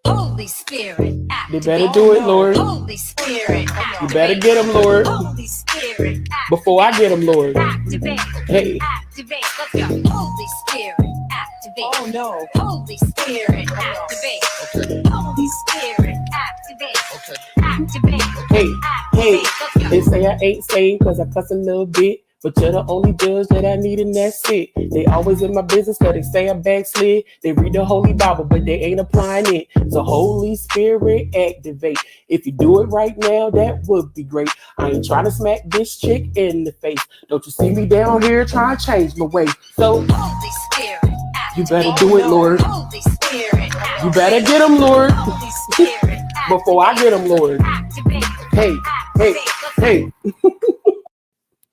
Holy Spirit, They better do it, Lord. Holy Spirit, You better get them, Lord. Holy Spirit, Before I get them, Lord. activate. Hey. Activate. Let's go. Holy Spirit, activate. Oh no. Holy Spirit, activate. Okay. Holy Spirit, activate. Okay. Activate. Hey, hey, Let's go. they say I ain't saved cause I cuss a little bit. But you're the only judge that I need and that's it. They always in my business cause they say I backslid. They read the Holy Bible but they ain't applying it. So Holy Spirit activate. If you do it right now, that would be great. I ain't trying to smack this chick in the face. Don't you see me down here trying to change my way. So Holy Spirit, you better do it, Lord. Holy Spirit, You better get them, Lord. Holy Spirit, Before I get them, Lord. activate. Hey, hey, hey.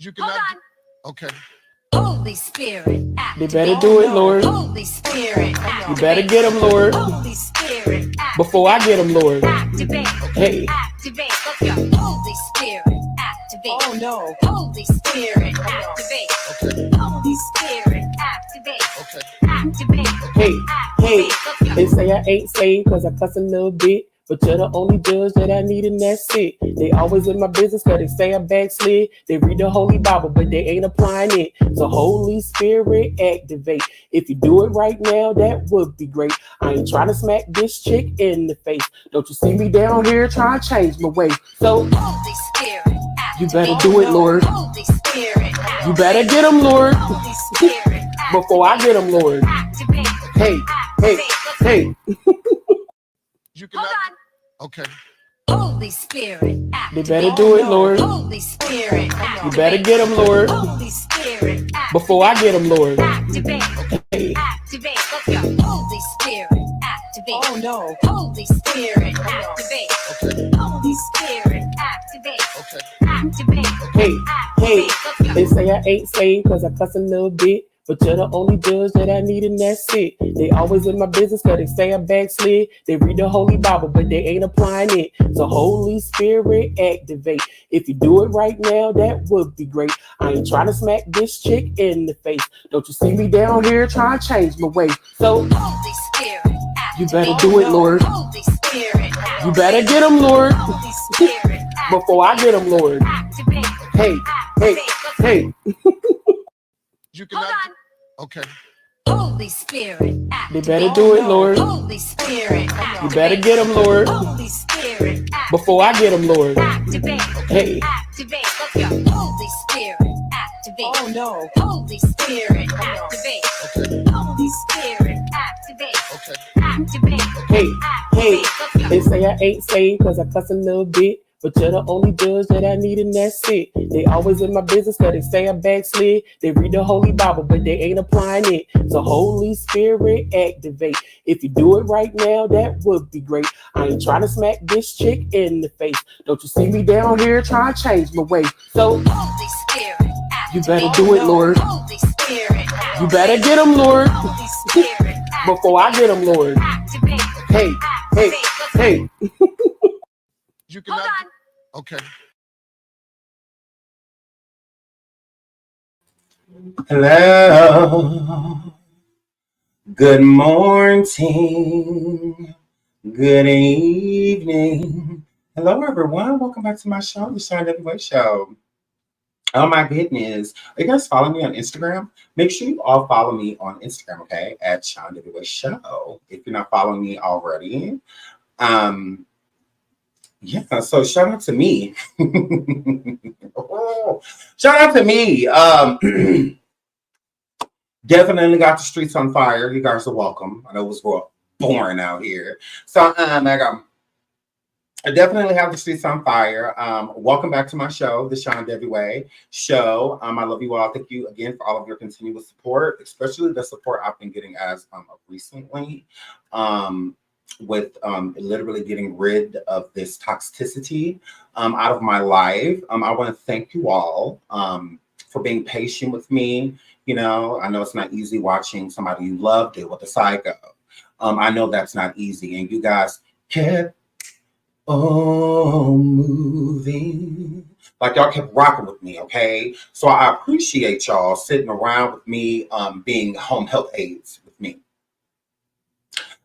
You cannot. Hold on. Okay. Holy Spirit, They better do it, Lord. Holy Spirit, You better get them, Lord. Holy Spirit, Before I get them, Lord. activate. Hey. Activate. Let's go. Holy Spirit, activate. Oh no. Holy Spirit, activate. Okay. Holy Spirit, activate. Okay. Activate. Hey, hey, Let's go. they say I ain't saved cause I cuss a little bit. But you're the only judge that I need and that's it. They always in my business cause they say I backslid. They read the Holy Bible but they ain't applying it. So Holy Spirit activate. If you do it right now, that would be great. I ain't trying to smack this chick in the face. Don't you see me down here trying to change my way. So Holy Spirit, you better do it, Lord. Holy Spirit, You better get them, Lord. Holy Spirit, Before I get them, Lord. activate. Hey, hey, hey. You cannot. Hold on. Okay. Holy Spirit, They better do it, Lord. Holy Spirit, You better get them, Lord. Holy Spirit, Before I get them, Lord. activate. Hey. Activate. Let's go. Holy Spirit, activate. Oh no. Holy Spirit, activate. Okay. Holy Spirit, activate. Okay. Activate. Hey, hey, Let's go. they say I ain't saved cause I cuss a little bit. But you're the only judge that I need and that's it. They always in my business cause they say I backslid. They read the Holy Bible but they ain't applying it. So Holy Spirit activate. If you do it right now, that would be great. I ain't trying to smack this chick in the face. Don't you see me down here trying to change my way. So Holy Spirit, you better do it, Lord. Holy Spirit, You better get them, Lord. Holy Spirit, Before I get them, Lord. activate. Hey, hey, hey. You Hold cannot. on. Okay. Holy Spirit, They better do it, Lord. Holy Spirit, You better get them, Lord. Holy Spirit, Before I get them, Lord. activate. Hey. Activate. Let's go. Holy Spirit, activate. Oh no. Holy Spirit, activate. Okay. Holy Spirit, activate. Okay. Activate. Hey, hey, Let's go. they say I ain't saved cause I cuss a little bit. But you're the only judge that I need and that's it. They always in my business cause they say I backslid. They read the Holy Bible but they ain't applying it. So Holy Spirit activate. If you do it right now, that would be great. I ain't trying to smack this chick in the face. Don't you see me down here trying to change my way. So Holy Spirit, you better do it, Lord. Holy Spirit, You better get them, Lord. Holy Spirit, Before I get them, Lord. activate. Hey, hey, hey. You Hold cannot. on. Okay. Hello. Good morning. Good evening. Hello, everyone. Welcome back to my show, the Seandavieway Show. Oh my goodness. Are you guys following me on Instagram? Make sure you all follow me on Instagram, okay? At Seandavieway Show. If you're not following me already. Yeah, so shout out to me. Oh, shout out to me. Definitely got the streets on fire. You guys are welcome. I know it was boring out here. So I definitely have the streets on fire. Welcome back to my show, the Seandavieway Show. I love you all. Thank you again for all of your continuous support, especially the support I've been getting as of recently. With literally getting rid of this toxicity out of my life. I want to thank you all for being patient with me. You know, I know it's not easy watching somebody you love deal with a psycho. I know that's not easy, and you guys kept on moving. Like y'all kept rocking with me, okay? So I appreciate y'all sitting around with me being home health aides with me.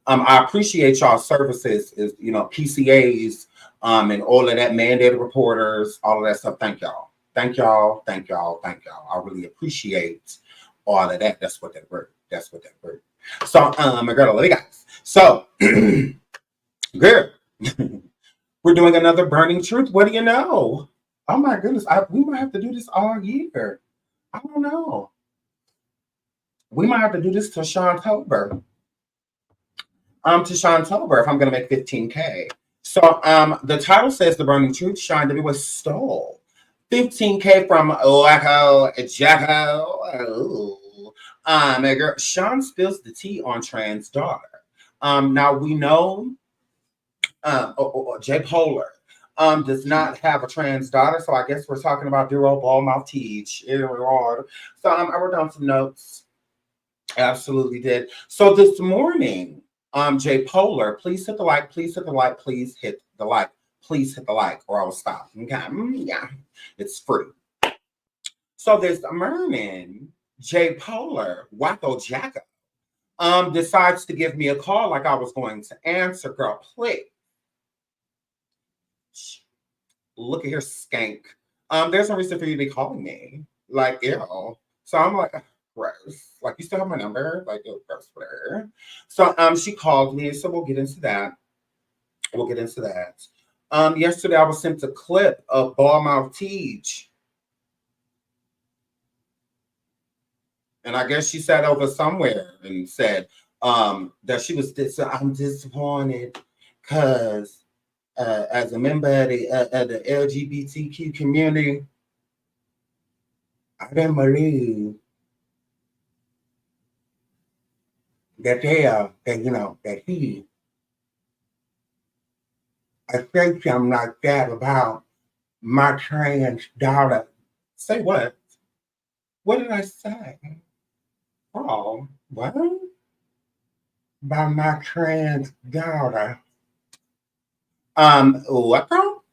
I appreciate y'all services, is PCAs, and all of that, mandated reporters, all of that stuff. Thank y'all. Thank y'all. Thank y'all. Thank y'all. I really appreciate all of that. That's what that word. That's what that word. So, my girl, lady guys. So, girl, we're doing another burning truth. What do you know? Oh my goodness, we might have to do this all year. I don't know. We might have to do this till Seantober. To Seantober if I'm gonna make 15K. So the title says the burning truth. Seandavieway stole 15K from WACKO, JACKO. Ooh. Girl, Sean spills the tea on trans daughter. Now we know Jay Polar does not have a trans daughter, so I guess we're talking about Duro Ball Mouth Teach. So I wrote down some notes. Absolutely did. So this morning, Jay Polar, please hit the like, please hit the like, please hit the like, please hit the like, or I will stop. Okay, yeah, it's free. So this morning, Jay Polar, WACKO JACKO, decides to give me a call like I was going to answer. Girl, please. Look at here, skank. There's no reason for you to be calling me. Like, ew. So I'm like, gross. Like, you still have my number? Like, oh, gross, whatever. So she called me, so we'll get into that. We'll get into that. Yesterday I was sent a clip of Ball Mouth Teach. And I guess she sat over somewhere and said that she was I'm disappointed because as a member of the LGBTQ community, I didn't believe that I say something like that about my trans daughter. Say what? What did I say? Oh, what? About my trans daughter. What girl?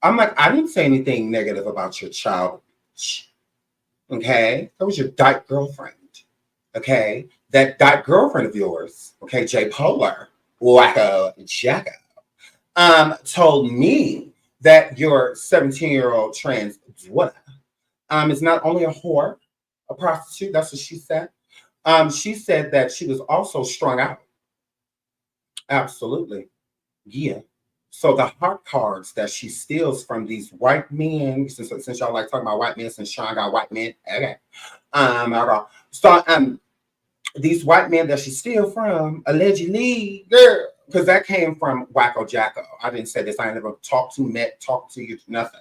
I'm like, I didn't say anything negative about your child. Okay? That was your dyke girlfriend. Okay? That dyke girlfriend of yours, okay, Jay Polar, WACKO JACKO, told me that your 17-year-old trans daughter is not only a whore, a prostitute, that's what she said. She said that she was also strung out. Absolutely. Yeah. So the heart cards that she steals from these white men, since y'all like talking about white men, since Sean got white men, okay. So these white men that she steals from, allegedly, girl, because that came from WACKO JACKO. I didn't say this. I ain't never talked to you, nothing.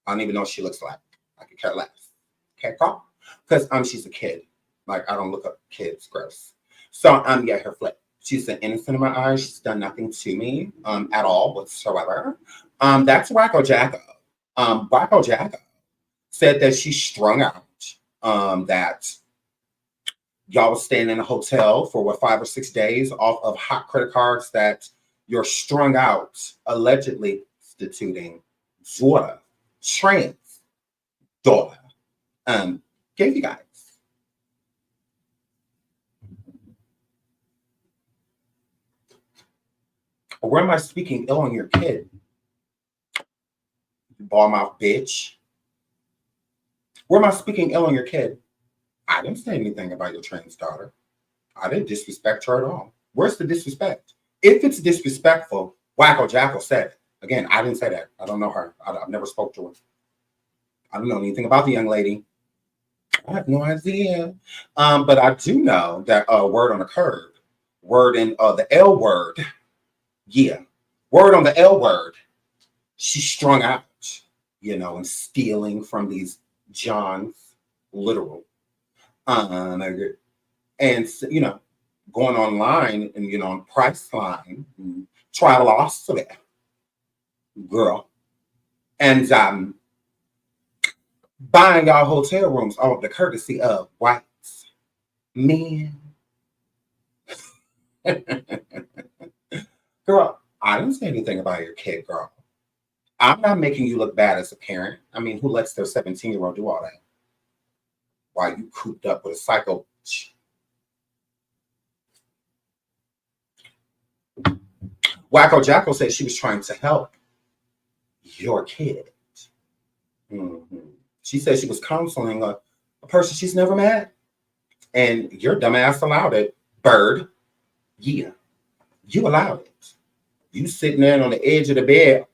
I don't even know what she looks like. I could care less. Okay, Carl? Because she's a kid. Like, I don't look up kids, gross. So yeah, her flip. She's an innocent in my eyes. She's done nothing to me at all whatsoever. That's WACKO JACKO. WACKO JACKO said that she's strung out. That y'all was staying in a hotel for what, 5 or 6 days off of hot credit cards that you're strung out, allegedly instituting daughter, trans daughter, gave you guys. Where am I speaking ill on your kid? Ball mouth bitch. Where am I speaking ill on your kid? I didn't say anything about your trans daughter. I didn't disrespect her at all. Where's the disrespect? If it's disrespectful, WACKO JACKO said it. Again, I didn't say that. I don't know her. I've never spoke to her. I don't know anything about the young lady. I have no idea. But I do know that word on the curb, word in the L word. Yeah. Word on the L word. She's strung out, and stealing from these Johns, literal. And, going online and, on Priceline, try to lost to that girl. And buying y'all hotel rooms off the courtesy of white men. Girl, I didn't say anything about your kid, girl. I'm not making you look bad as a parent. I mean, who lets their 17-year-old do all that? While you cooped up with a psycho bitch. WACKO JACKO said she was trying to help your kid. She said she was counseling a person she's never met. And your dumbass allowed it, bird. Yeah, you allowed it. You sitting there on the edge of the bed.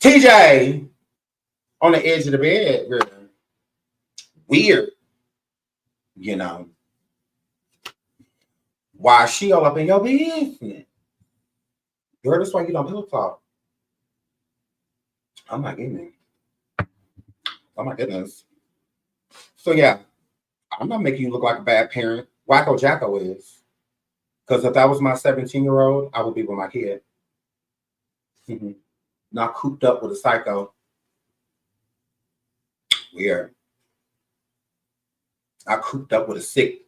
TJ on the edge of the bed, girl. Weird. You know. Why she all up in your business? Girl, that's why you don't pillow talk. Oh my goodness. Oh my goodness. So yeah, I'm not making you look like a bad parent. WACKO JACKO is. Because if that was my 17-year-old, I would be with my kid. Not cooped up with a psycho. Weird. I cooped up with a sick.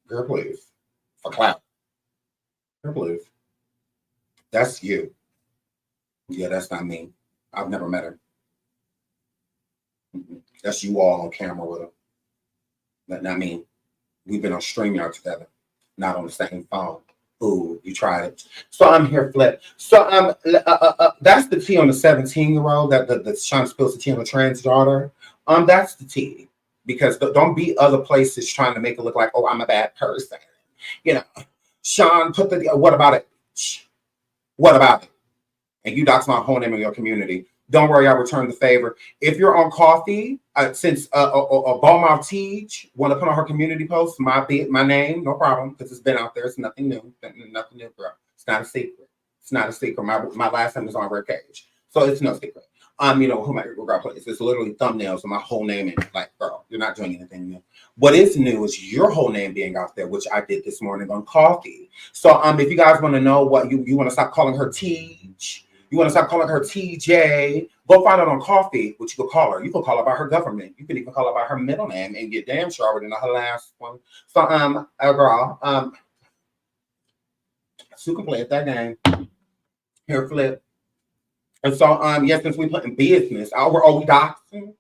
Girl, please. For clout. Girl, please. That's you. Yeah, that's not me. I've never met her. That's you all on camera with her. But not me. We've been on StreamYard together, not on the same phone. Ooh, you tried it. So I'm here, Flip. So that's the tea on the 17-year-old. That the Sean spills the tea on the trans daughter. That's the tea. Because don't be other places trying to make it look like, oh, I'm a bad person. You know, Sean put the, what about it? What about it? And you dox my whole name in your community. Don't worry, I'll return the favor. If you're on coffee, since Balmouth Teach want to put on her community post, my name, no problem, because it's been out there. It's nothing new. Nothing new, bro. It's not a secret. It's not a secret. My last name is on Red Cage. So it's no secret. You know, who my girl plays. It's literally thumbnails with my whole name in it. Like, girl, you're not doing anything new. What is new is your whole name being out there, which I did this morning on coffee. So if you guys want to know what you want to stop calling her Teach, you want to stop calling her TJ, go find out on coffee what you could call her. You can call her by her government. You can even call her by her middle name and get damn sure already know her last one. So girl, Sue can play at that game. Here, Flip. And so, yes, since we put in business, are we doxing?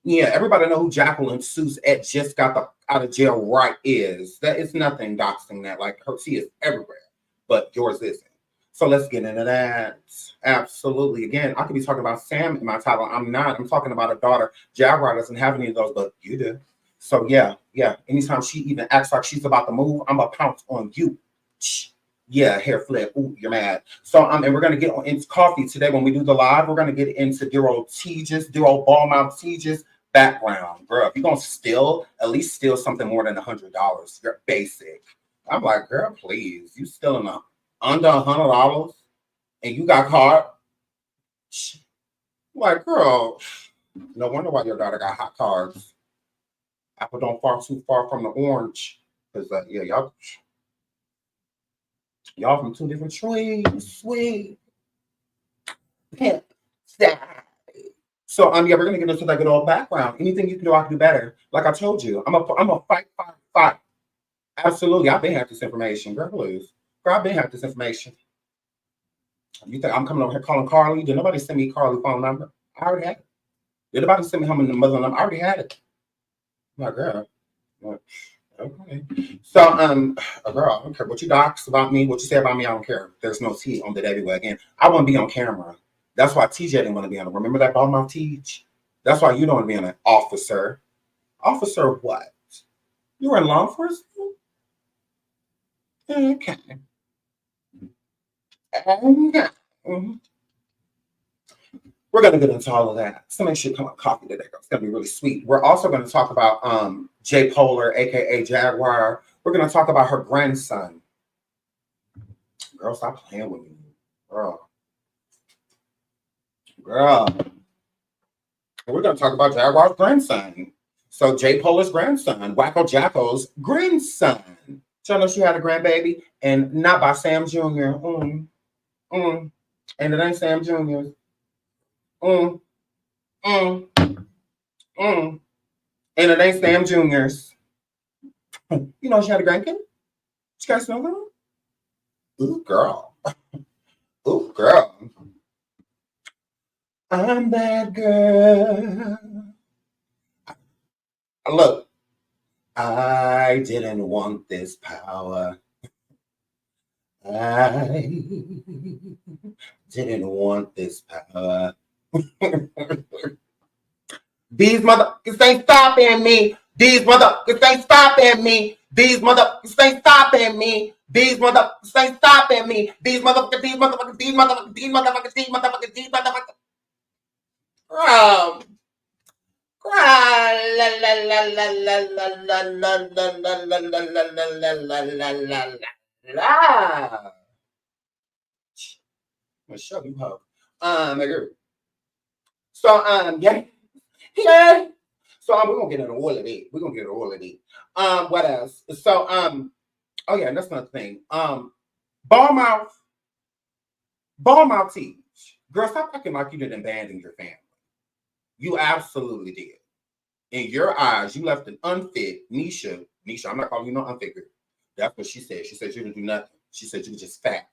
Yeah, everybody know who Jacqueline Suzette just got out of jail right is. That is nothing doxing that. Like, her, she is everywhere, but yours isn't. So let's get into that. Absolutely. Again, I could be talking about Sam in my title. I'm not. I'm talking about a daughter. Jaguar doesn't have any of those, but you do. So yeah. Anytime she even acts like she's about to move, I'm going to pounce on you. Yeah, hair flip. Ooh, you're mad. So and we're gonna get into coffee today when we do the live. We're gonna get into dear old Ballmouth Tejas background, girl. If you're gonna steal, at least steal something more than $100. You're basic. I'm like, girl, please, you stealing under $100 and you got caught. Like, girl, no wonder why your daughter got hot cards. Apple don't fall too far from the orange, because yeah, y'all from two different trees. Sweet. Pimp. So yeah, we're gonna get into that good old background. Anything you can do, I can do better. Like I told you, I'm a fight. Absolutely, I've been had this information, girl. Please, girl, I've been had this information. You think I'm coming over here calling Carly? Did nobody send me Carly's phone number? I already had it. Did nobody send me her mother number? I already had it. My girl. Okay. So, girl, I don't care what you dox about me, what you say about me, I don't care. There's no tea on the Seandavieway again. I want to be on camera. That's why TJ didn't want to be on it. Remember that Balmouth Teach? That's why you don't want to be on it. Officer. Officer what? You were in law enforcement? Okay. We're going to get into all of that. So make sure you come on coffee today. It's going to be really sweet. We're also going to talk about J Polar, a.k.a. Jaguar. We're going to talk about her grandson. Girl, stop playing with me. Girl. We're going to talk about Jaguar's grandson. So J Polar's grandson, WACKO JACKO's grandson. Y'all know she had a grandbaby, and not by Sam Jr. And it ain't Sam Jr.'s. And it ain't Sam Jr.'s. You know she had a grandkid? You guys know that? Ooh, girl. Ooh, girl. I'm that girl. Look, I didn't want this power. I didn't want this power. These motherfuckers ain't stopping me. These motherfuckers ain't stopping me. These motherfuckers ain't stopping me. These motherfuckers ain't stopping me. These motherfuckers, these motherfuckers, these motherfuckers, these motherfuckers, these motherfuckers, these motherfuckers. Cry, la la la la la la la la la la la la la la la la la. I'll show you how. My girl. So yeah. Yeah. So we're gonna get into all of that. We're gonna get into all of that. What else? So oh yeah, that's another thing. Ball mouth teach. Girl, stop acting like you didn't abandon your family. You absolutely did. In your eyes, you left an unfit Nisha, I'm not calling you no unfit girl. That's what she said. She said you didn't do nothing. She said you were just fat.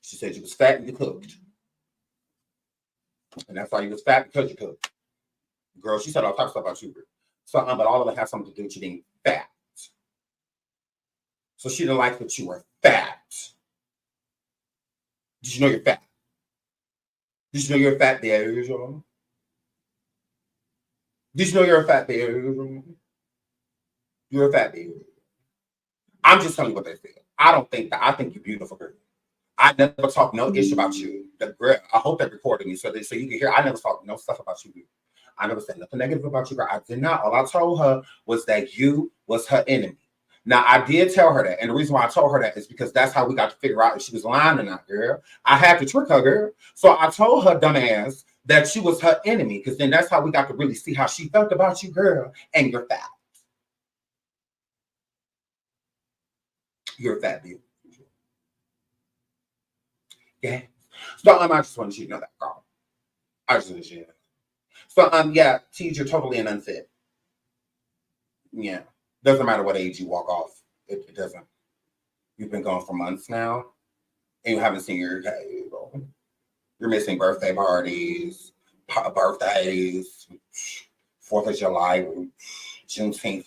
She said you was fat and you cooked. And that's why you was fat, because you cooked. Girl, she said all types of stuff about you. So, but all of it has something to do with you being fat. So she didn't like that you were fat. Did you know you're fat? Did you know you're a fat bitch? Did you know you're a fat bitch? You're a fat bitch. I'm just telling you what they said. I don't think that. I think you're beautiful, girl. I never talked no ish about you. The girl, I hope they recorded me so you can hear. I never talked no stuff about you. I never said nothing negative about you, girl. I did not. All I told her was that you was her enemy. Now, I did tell her that. And the reason why I told her that is because that's how we got to figure out if she was lying or not, girl. I had to trick her, girl. So I told her, dumbass, that she was her enemy, because then that's how we got to really see how she felt about you, girl. And you're fat. You're a fat bitch. Yeah. So I just wanted you to know that, girl. I just wanted you to know. So yeah, Teej, you're totally an unfit. Yeah. Doesn't matter what age you walk off. It doesn't. You've been gone for months now, and you haven't seen your You're missing birthday parties, birthdays, 4th of July, Juneteenth.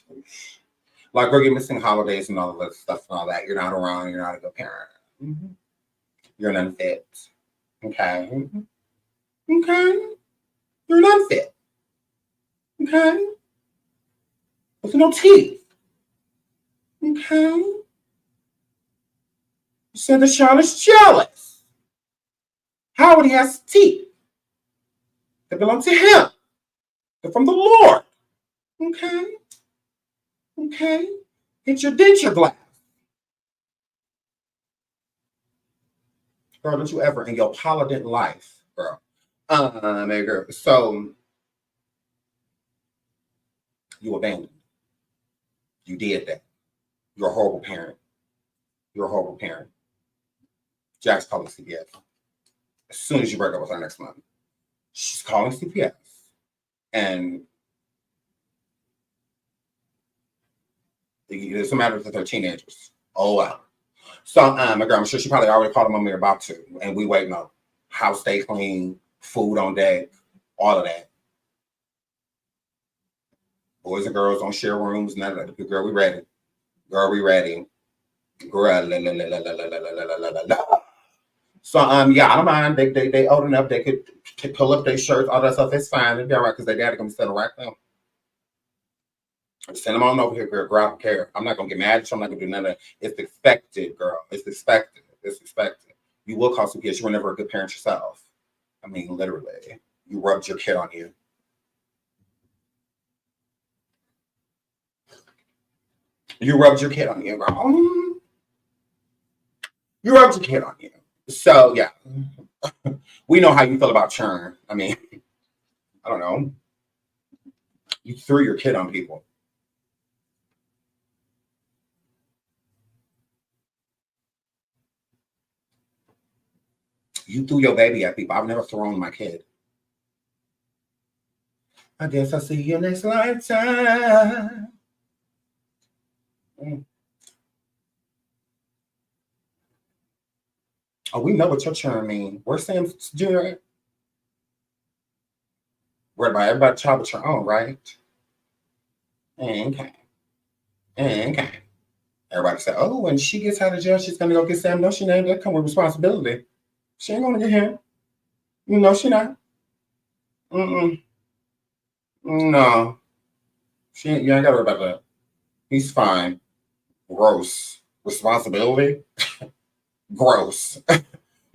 Like, girl, you're missing holidays and all of that stuff and all that. You're not around. You're not a good parent. Mm-hmm. You're an unfit. Okay. Mm-hmm. Okay. You're an unfit. Okay. With no teeth. Okay. You said that Sean is jealous. Howard, he has teeth that belong to him. They're from the Lord. Okay. Okay. Get your denture glass. Girl, don't you ever in your polydent life, girl. Girl. So you abandoned. You did that. You're a horrible parent. You're a horrible parent. Jack's calling CPS. As soon as you break up with her next month, she's calling CPS. And it's a matter that they're teenagers. Oh, wow. So, my girl, I'm sure she probably already called them when we were about to. And we waiting on house stay clean, food on deck, all of that. Boys and girls don't share rooms, none of that. Girl, we ready. Girl, we ready. Girl, la, la, la, la, la, la, la, la, la, la. So, yeah, I don't mind. They old enough. They could pull up their shirts, all that stuff. It's fine. It'll be all right, because their daddy gonna settle right now. Send them on over here, girl. Girl, I don't care. I'm not gonna get mad at you. I'm not gonna do none of that. It's expected, girl. It's expected. It's expected. You will cause some kids. You were never a good parent yourself. I mean, literally. You rubbed your kid on you. You rubbed your kid on you, girl. You rubbed your kid on you. So, yeah. We know how you feel about churn. I mean, I don't know. You threw your kid on people. You threw your baby at people. I've never thrown my kid. I guess I'll see you next lifetime. Oh, we know what your churn means. Where's Sam Jr.? Worried about everybody child with your own, right? Okay. Okay. Everybody said, oh, when she gets out of jail, she's gonna go get Sam. No, she ain't. That come with responsibility. She ain't gonna get him. No, she not. Mm-mm. No. She ain't, you ain't gotta worry about that. He's fine. Gross. Responsibility? Gross.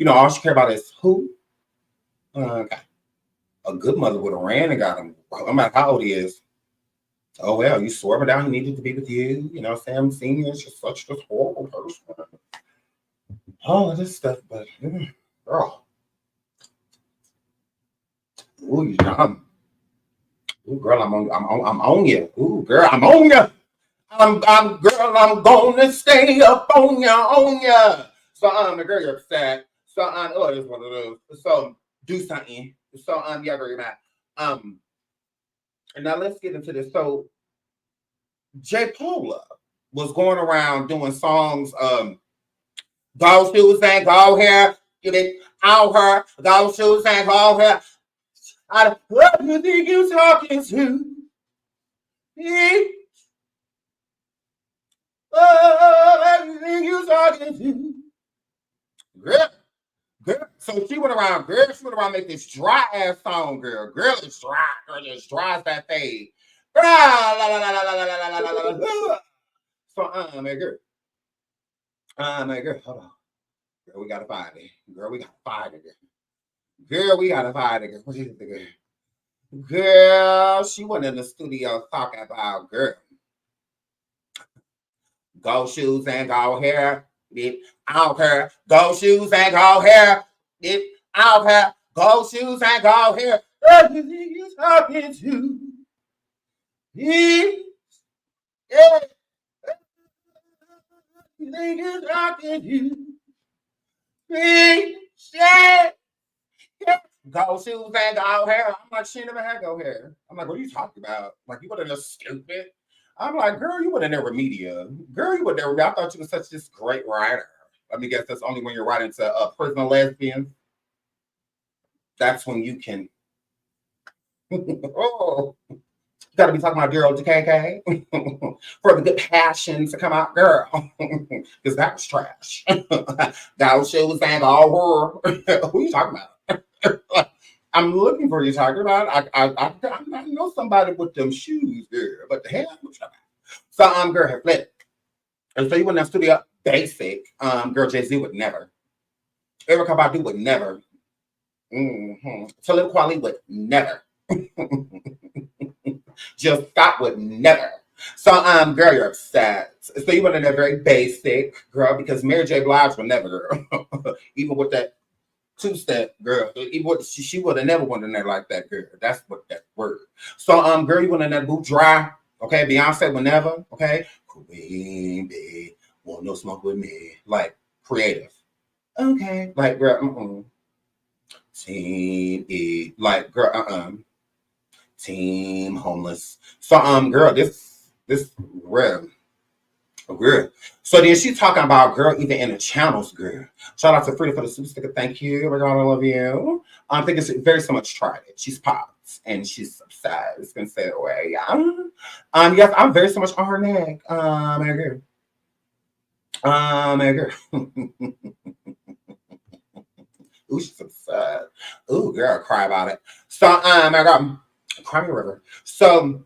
All she care about is who? Okay. A good mother would have ran and got him. No matter how old he is. Oh, well, you swore him down. He needed to be with you. Sam Sr. is just such a horrible person. All of this stuff, but girl. Ooh, ooh, girl, I'm on you. Ooh, girl, I'm on you. Girl, I'm gonna stay up on ya. So, the girl, you're upset. So, oh, it's one of those. So, do something. So, yeah, very mad. And now let's get into this. So, J. Paula was going around doing songs, gold shoes and gold hair, get it out her, gold shoes and gold hair. What do you think you talking to? What do you think you talking to? Girl. So she went around, make this dry ass song, girl. Girl, it's dry. Girl, it's dry as that thing. Girl, la, la, la, la, la, la, la, la, la, la. So, my girl. My girl, hold on. Girl, we gotta find it. Girl, we gotta find it. Girl, we gotta find it. What you think? Girl, she went in the studio talking about, girl, gold shoes and gold hair. I don't care. Gold shoes and gold hair. I don't care. Gold shoes and gold hair. What do you think you talking to? Yeah. You think you talking to? Yeah. Gold shoes and gold hair. I'm like, she never had gold hair. I'm like, what are you talking about? Like, you would have just stupid. I'm like, girl, you would have never media. Girl, you would never. I thought you was such this great writer. I mean, guess that's only when you're writing to prison lesbians. That's when you can. Oh, you got to be talking about girl JACKO for the good passion to come out, girl, because that was trash. Gold shoes and all her. Who you talking about? I'm looking for you talking about. I know somebody with them shoes, girl. But the hell, what you talking about? So, girl had flipped. And so you went in that studio basic. Girl, Jay-Z would never. Erykah Badu would never. Talib Kweli would never. Jill Scott would never. So, girl, you're upset. So you went in there very basic, girl, because Mary J. Blige would never, girl. Even with that two-step, girl. Even with, she would have never went in there like that, girl. That's what that word. So, girl, you went in that boot dry. Okay, Beyonce would never. Okay, Queen Bee, want no smoke with me. Like creative. Okay, like girl. Team E, like girl. Team homeless. So, girl, this real. Girl. So then she talking about girl even in the channels, girl. Shout out to Frida for the super sticker. Thank you. Oh my God, I love you. I think it's very so much tried it. She's popped and she's upset. It's gonna stay away. Yeah. Yes, I'm very so much on her neck. I agree. I agree. Ooh, she's upset. Ooh, girl, cry about it. So, I got Cry Me a River. So,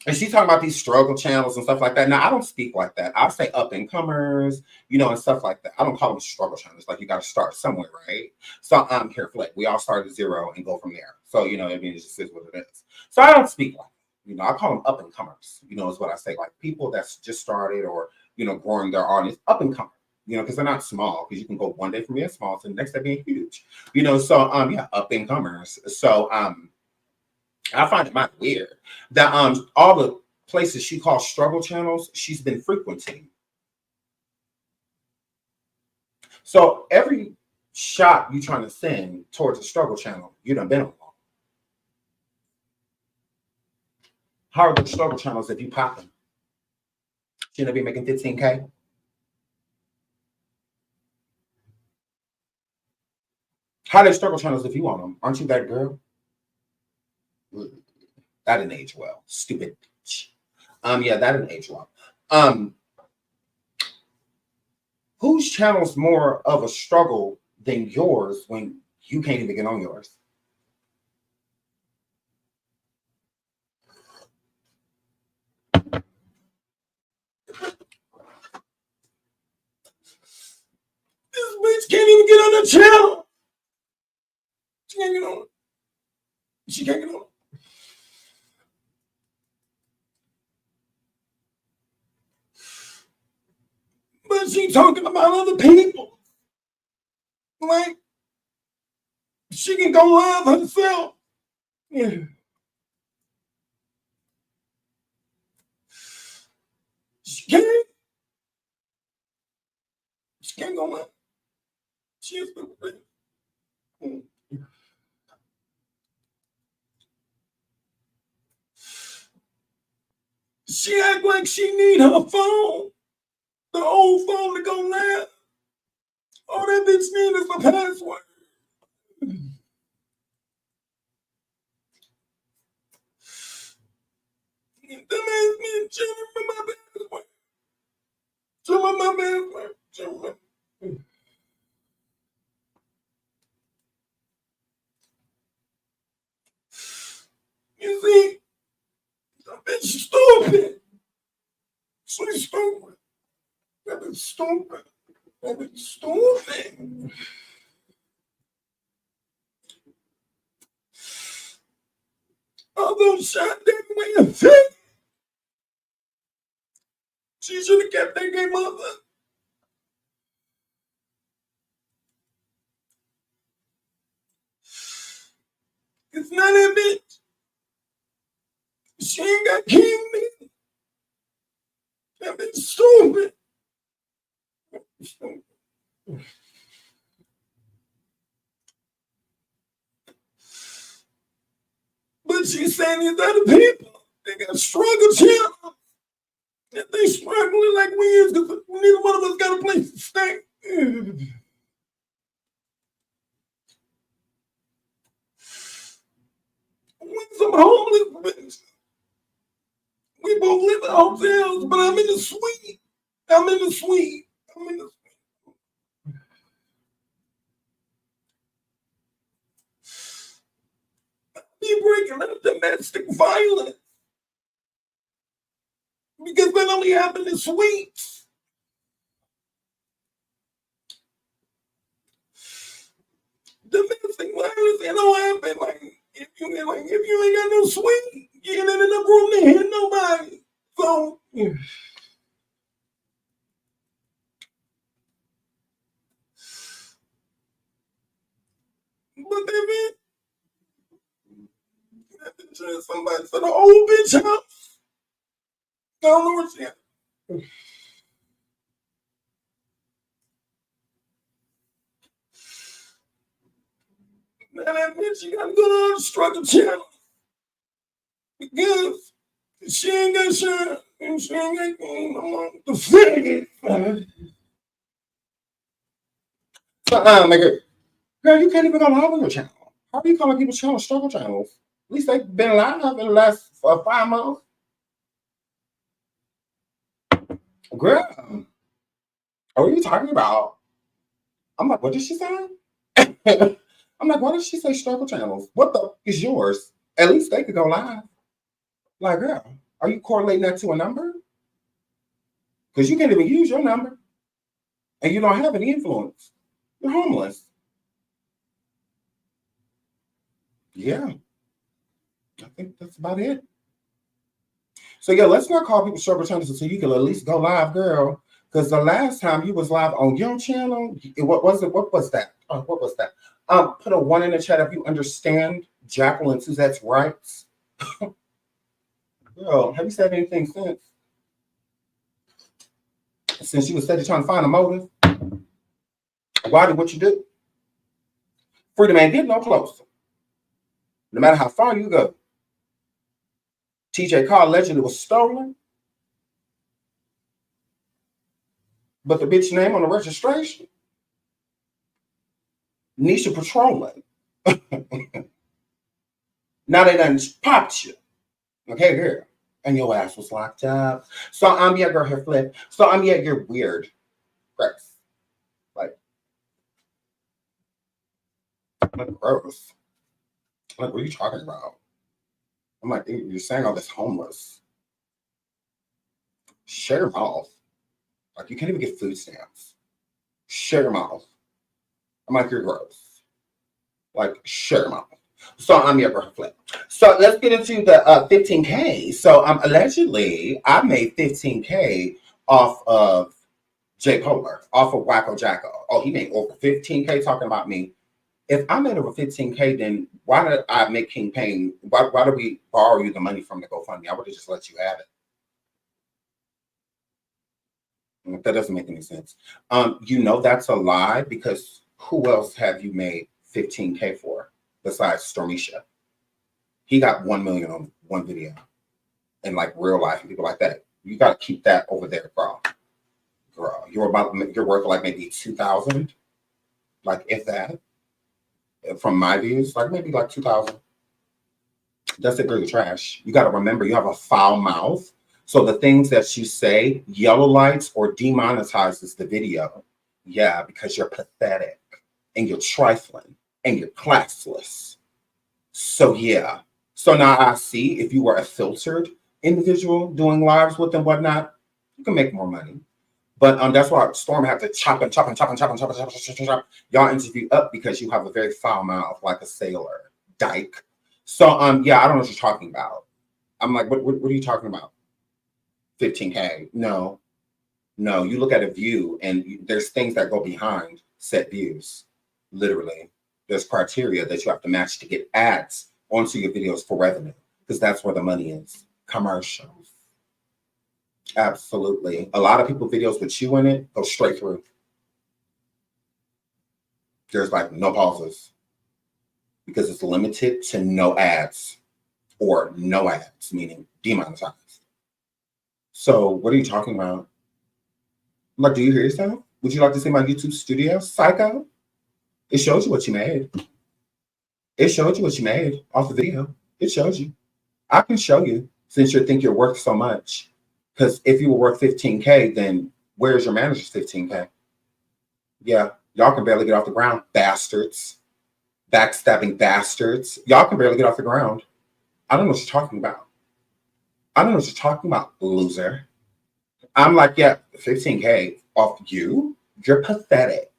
and she's talking about these struggle channels and stuff like that. Now, I don't speak like that. I'll say up and comers, and stuff like that. I don't call them struggle channels. Like, you got to start somewhere, right? So, here, Flick, we all start at zero and go from there. So, I mean, it just is what it is. So, I don't speak like that. I call them up and comers, is what I say. Like, people that's just started or, growing their audience, up and comers. Because they're not small, because you can go one day from being small to the next day being huge. So, yeah, up and comers. So, I find it might weird that all the places she calls struggle channels, she's been frequenting. So every shot you trying to send towards a struggle channel, you done been on. How are the struggle channels if you pop them? Shouldn't be making 15K? How are they struggle channels if you want them? Aren't you that girl? That didn't age well. Stupid bitch. Yeah, that didn't age well. Whose channel's more of a struggle than yours when you can't even get on yours? This bitch can't even get on the channel. She can't get on. She can't get on. But she talking about other people. Like, she can go live herself. Yeah. She can't. She can't go live. She's stupid. She act like she need her phone, the old phone to go live. All that bitch need is the password. Them ass men chilling for my password. Chilling my password. Chilling. You see, that bitch stupid. She's stupid. That bitch stupid. That bitch stupid. Although Seandavieway a fake, she should have kept that game up. It's not that bitch. She ain't got king me. That bitch stupid. But she's saying these other people, they got struggle channels. And they struggling like we is because neither one of us got a place to stay. We some homeless bitches. We both live in hotels, but I'm in the suite. I'm in the suite. I'm in the suite. Be breaking up domestic violence because that only happened in suites. Domestic violence, it don't happen like if you ain't got no suite, you ain't in enough room to hit nobody. So but they been somebody said an old bitch house. I don't know what she had. Now that bitch, you gotta go to the struggle channel because she ain't got shit and she ain't got the faggot. My girl, you can't even go live on your channel. How are you calling people's channel struggle channels? At least they've been live in the last 5 months. Girl, what are you talking about? I'm like, what did she say? I'm like, why did she say struggle channels? What the is yours? At least they could go live. Like, girl, are you correlating that to a number? Because you can't even use your number. And you don't have any influence. You're homeless. Yeah. I think that's about it. So yeah, let's not call people struggle channels until you can at least go live, girl. Because the last time you was live on your channel, what was it? What was that? What was that? Put a 1 in the chat if you understand JACKO and Suzette's rights. Girl, have you said anything since? Since you was steady trying to find a motive? Why did what you do? Freedom ain't getting no closer. No matter how far you go. TJ car allegedly was stolen. But the bitch name on the registration, Nisha Patrolling. Now they done popped you. Okay, girl. and your ass was locked up. So yeah, girl, hair flip. So yeah, you're weird. Gross. Like gross. Like, what are you talking about? I'm like, you're saying all this homeless. Shut your mouth. Like, you can't even get food stamps. Shut your mouth. I'm like, you're gross. Like, shut your mouth. So I'm your girl flip. So let's get into the 15K. So allegedly, I made 15K off of J. Polar, off of WACKO JACKO. Oh, he made over 15K talking about me. If I made over 15K, then why did I make King Payne? Why did we borrow you the money from the GoFundMe? I would have just let you have it. That doesn't make any sense. You know that's a lie because who else have you made 15K for besides Stormisha? He got 1 million on one video in like real life and people like that. You got to keep that over there, girl. Girl, you're worth like maybe 2,000, like if that. From my views, like maybe like 2,000. That's it, really trash. You got to remember, you have a foul mouth. So the things that you say, yellow lights or demonetizes the video. Yeah, because you're pathetic and you're trifling and you're classless. So yeah. So now I see if you were a filtered individual doing lives with and whatnot, you can make more money. But that's why Storm had to chop. Y'all interview up because you have a very foul mouth, like a sailor, dyke. So yeah, I don't know what you're talking about. I'm like, what are you talking about? 15K? No. You look at a view, and there's things that go behind set views. Literally, there's criteria that you have to match to get ads onto your videos for revenue, because that's where the money is. Commercials. Absolutely. A lot of people videos with you in it go straight through. There's like no pauses because it's limited to no ads or no ads, meaning demonetized. So what are you talking about? I'm like, do you hear yourself? Would you like to see my YouTube studio? Psycho? It shows you what you made. It showed you what you made off the video. It shows you. I can show you since you think you're worth so much. Because if you were worth 15K, then where's your manager's 15K? Yeah, y'all can barely get off the ground, bastards. Backstabbing bastards. Y'all can barely get off the ground. I don't know what you're talking about. I don't know what you're talking about, loser. I'm like, yeah, 15K off you? You're pathetic.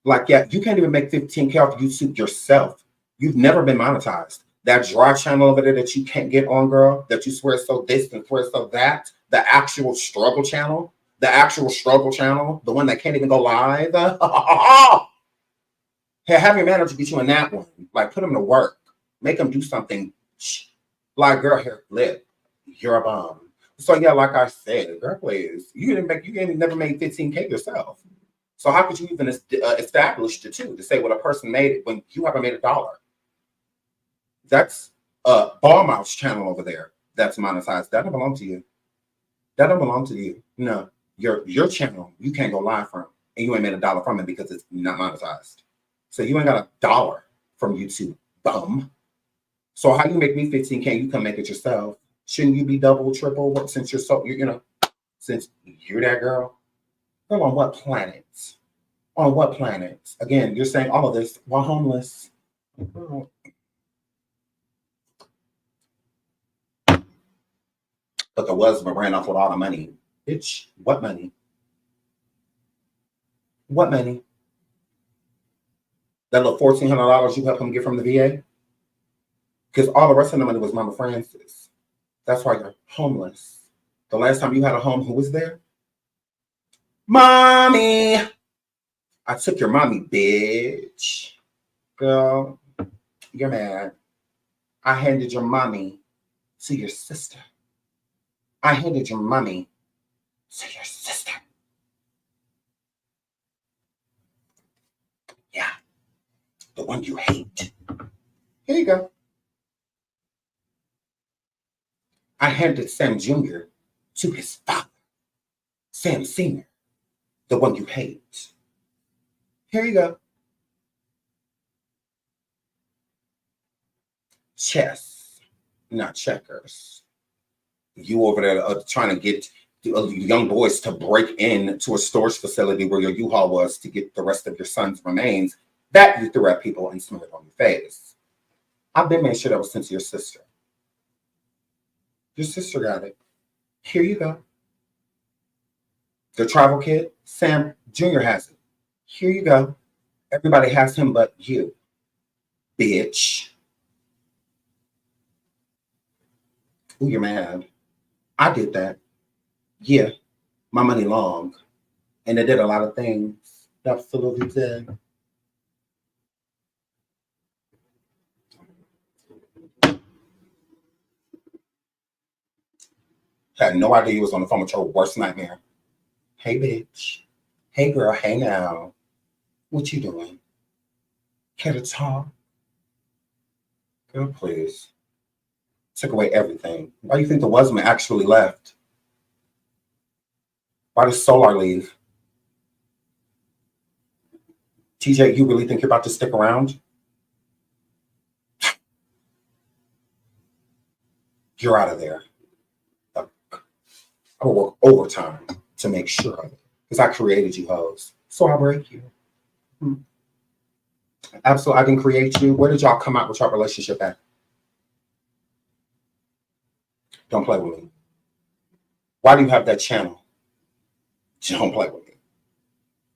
Like, yeah, you can't even make 15K off YouTube yourself. You've never been monetized. That dry channel over there that you can't get on, girl, that you swear so this and swear so that, the actual struggle channel, the one that can't even go live. Hey, have your manager get you in that one. Like, put him to work. Make him do something. Like, girl, hair flip. You're a bum. So, yeah, like I said, girl, please. You ain't never made 15K yourself. So how could you even establish the two to say what a person made it when you haven't made $1? That's a ball mouth channel over there that's monetized. That don't belong to you. That don't belong to you. No, your channel, you can't go live from, and you ain't made $1 from it because it's not monetized. So you ain't got $1 from YouTube, bum. So how you make me 15K? You can make it yourself. Shouldn't you be double, triple? Since you're so, since you're that girl. Girl, on what planet? On what planet? Again, you're saying all of this while homeless. Girl. But the husband ran off with all the money. Bitch, what money? What money? That little $1,400 you helped him get from the VA? Because all the rest of the money was Mama Francis. That's why you're homeless. The last time you had a home, who was there? Mommy! I took your mommy, bitch. Girl, you're mad. I handed your mommy to your sister. I handed your mommy to your sister. Yeah. The one you hate. Here you go. I handed Sam Jr. to his father. Sam Sr., the one you hate. Here you go. Chess, not checkers. You over there trying to get young boys to break into a storage facility where your U-Haul was to get the rest of your son's remains, that you threw at people and smeared it on your face. I've been made sure that was sent to your sister. Your sister got it. Here you go. The travel kit, Sam Jr. has it. Here you go. Everybody has him but you, bitch. Ooh, you're mad. I did that. Yeah, my money long. And it did a lot of things. Absolutely did. Had no idea you was on the phone with your worst nightmare. Hey, bitch. Hey, girl. Hey, now. What you doing? Care to talk? Girl, please. Took away everything. Why do you think the husband actually left? Why did Solar leave? TJ, you really think you're about to stick around? You're out of there. I will work overtime to make sure of it. Because I created you hoes. So I'll break you. Absolutely, I didn't create you. Where did y'all come out with your relationship at? Don't play with me. Why do you have that channel? Don't play with me.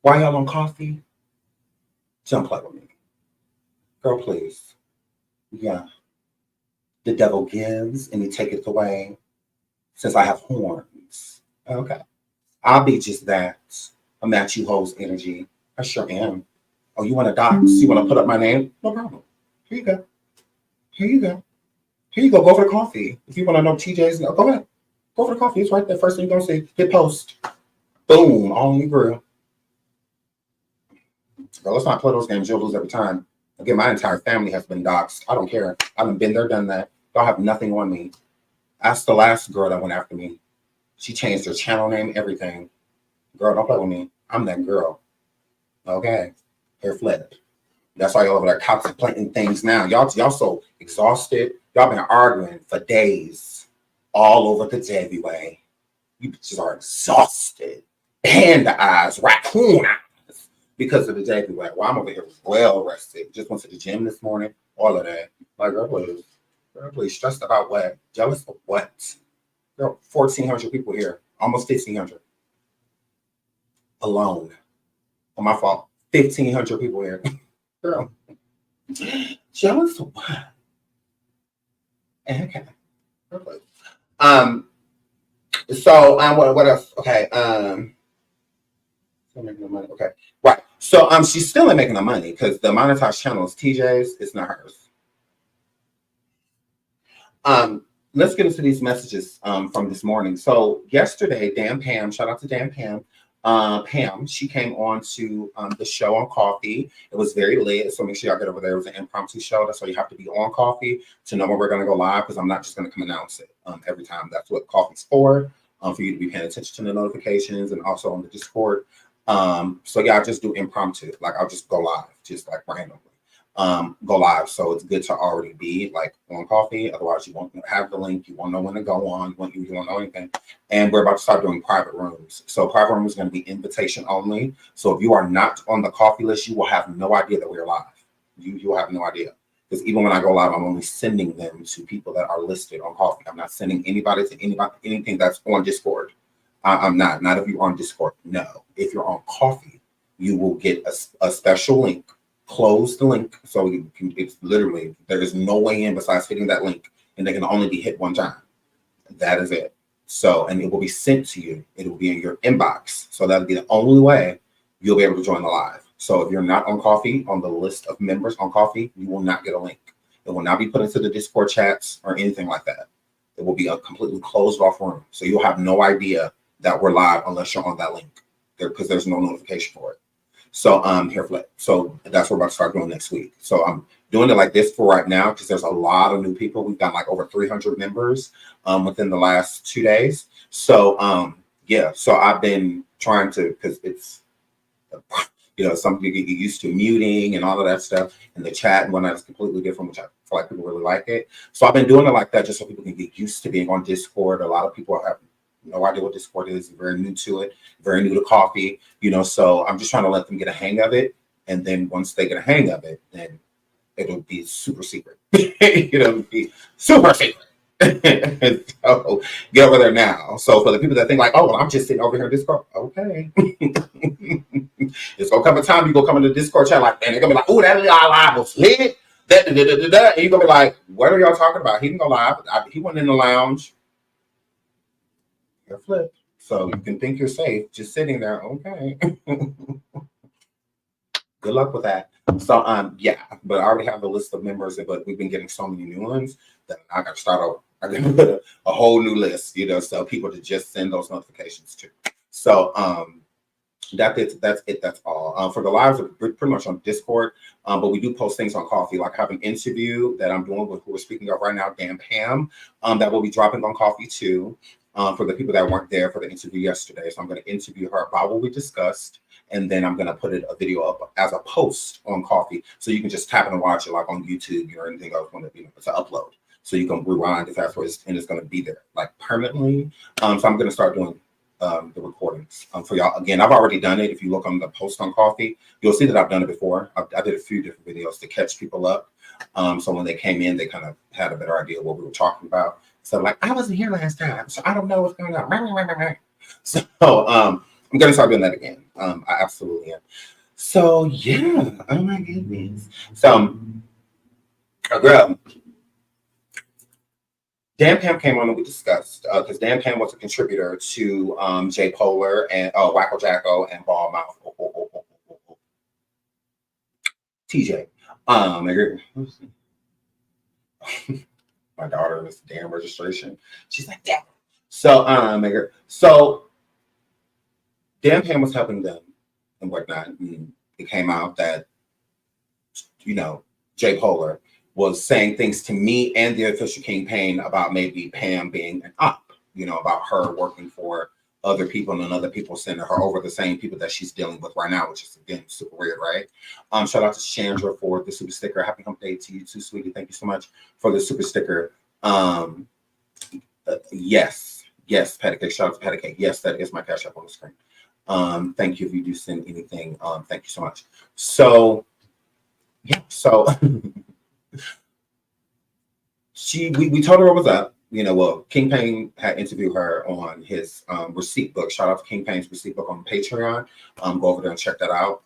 Why y'all on coffee? Don't play with me. Girl, please. Yeah. The devil gives and he taketh away. Since I have horns. Okay. I'll be just that. A match you hoes energy. I sure am. Oh, you want to dox? You want to put up my name? No problem. Here you go. Here you go. Here you go. Go for the coffee. If you want to know TJ's, no, go ahead. Go for the coffee. It's right there. First thing you're going to see. Hit post. Boom. All on your grill. Girl, let's not play those games. You'll lose every time. Again, my entire family has been doxxed. I don't care. I haven't been there, done that. Y'all have nothing on me. Ask the last girl that went after me. She changed her channel name, everything. Girl, don't play with me. I'm that girl. Okay. Hair flip. That's why y'all over there contemplating things now. Y'all so exhausted. Y'all been arguing for days all over the Seandavieway. You bitches are exhausted. Panda eyes, raccoon eyes because of the Seandavieway. Well, I'm over here well rested. Just went to the gym this morning. All of that. Like, girl, please. Girl, please. Stressed about what? Jealous of what? Girl, 1,400 people here. Almost 1,500. Alone. On my fault. 1,500 people here. Girl. Jealous of what? Okay. Perfect. So what else? Okay. Still making the money. Okay. Right. So she's still making the money because the monetized channel is TJ's, it's not hers. Let's get into these messages from this morning. So yesterday, Dan Pam, shout out to Dan Pam. Pam, she came on to the show on Coffee. It was very lit, so make sure y'all get over there. It was an impromptu show. That's why you have to be on Coffee to know when we're going to go live, because I'm not just going to come announce it every time. That's what Coffee's for you to be paying attention to the notifications and also on the Discord. So yeah, I just do impromptu. Like I'll just go live, just like randomly. Go live. So it's good to already be like on Coffee. Otherwise, you won't have the link. You won't know when to go on. You won't know anything. And we're about to start doing private rooms. So private room is going to be invitation only. So if you are not on the Coffee list, you will have no idea that we're live. You will have no idea. Because even when I go live, I'm only sending them to people that are listed on Coffee. I'm not sending anybody to anything that's on Discord. I'm not if you're on Discord. No. If you're on Coffee, you will get a special link. Close the link, so it's literally there is no way in besides hitting that link, and they can only be hit one time. That is it. So, and it will be sent to you. It will be in your inbox. So that'll be the only way you'll be able to join the live. So if you're not on Coffee, on the list of members on Coffee, you will not get a link. It will not be put into the Discord chats or anything like that. It will be a completely closed off room. So you'll have no idea that we're live unless you're on that link, because there's no notification for it. So so that's what we're about to start doing next week. So I'm doing it like this for right now because there's a lot of new people. We've got like over 300 members within the last 2 days. So yeah, so I've been trying to, because it's You know, some people get used to muting and all of that stuff, and the chat and whatnot is completely different, which I feel like people really like it. So I've been doing it like that just so people can get used to being on Discord. A lot of people have no idea what Discord is, very new to it, very new to coffee, you know, so I'm just trying to let them get a hang of it. And then once they get a hang of it, then it'll be super secret. It'll be super secret. So get over there now. So for the people that think like, oh, well, I'm just sitting over here in Discord, okay. It's gonna come a time you go come in the Discord chat like, and they're gonna be like, oh, that live was lit. And you're gonna be like, what are y'all talking about? He didn't go live. He went in the lounge. You're flipped. So you can think you're safe just sitting there. Okay. Good luck with that. So yeah, but I already have a list of members, but we've been getting so many new ones that I gotta start over. I gotta put a whole new list, you know, so people to just send those notifications to. So that's it. That's all. For the lives, we're pretty much on Discord, but we do post things on Coffee. Like I have an interview that I'm doing with who we're speaking of right now, Dan Pam, that will be dropping on Coffee too. For the people that weren't there for the interview yesterday. So I'm going to interview her about what we discussed, and then I'm going to put a video up as a post on Coffee, so you can just tap and watch it like on YouTube or anything else when it's an upload. So you can rewind if that's where it's going to be there like permanently. So I'm going to start doing the recordings for y'all. Again, I've already done it. If you look on the post on Coffee, you'll see that I've done it before. I did a few different videos to catch people up. So when they came in, they kind of had a better idea of what we were talking about. So like, I wasn't here last time, so I don't know what's going on. So I'm going to start doing that again. I absolutely am. So yeah, oh my goodness. So girl, Dan Pam came on and we discussed, because Dan Pam was a contributor to J Polar and WACKO, JACKO and Ball Mouth. TJ. My daughter was damn registration. She's like, damn. So so Dan Pam was helping them and whatnot. And it came out that, you know, J Polar was saying things to me and the official campaign about maybe Pam being an op, you know, about her working for other people and other people sending her over the same people that she's dealing with right now, which is again super weird, right? Shout out to Chandra for the super sticker. Happy hump day to you too, sweetie. Thank you so much for the super sticker. Yes, Patty Cake. Shout out to Patty Cake. Yes, that is my cash app on the screen. Thank you if you do send anything. Thank you so much. So yeah, so we told her what was up. You know, well, King Payne had interviewed her on his receipt book. Shout out to King Payne's receipt book on Patreon. Go over there and check that out.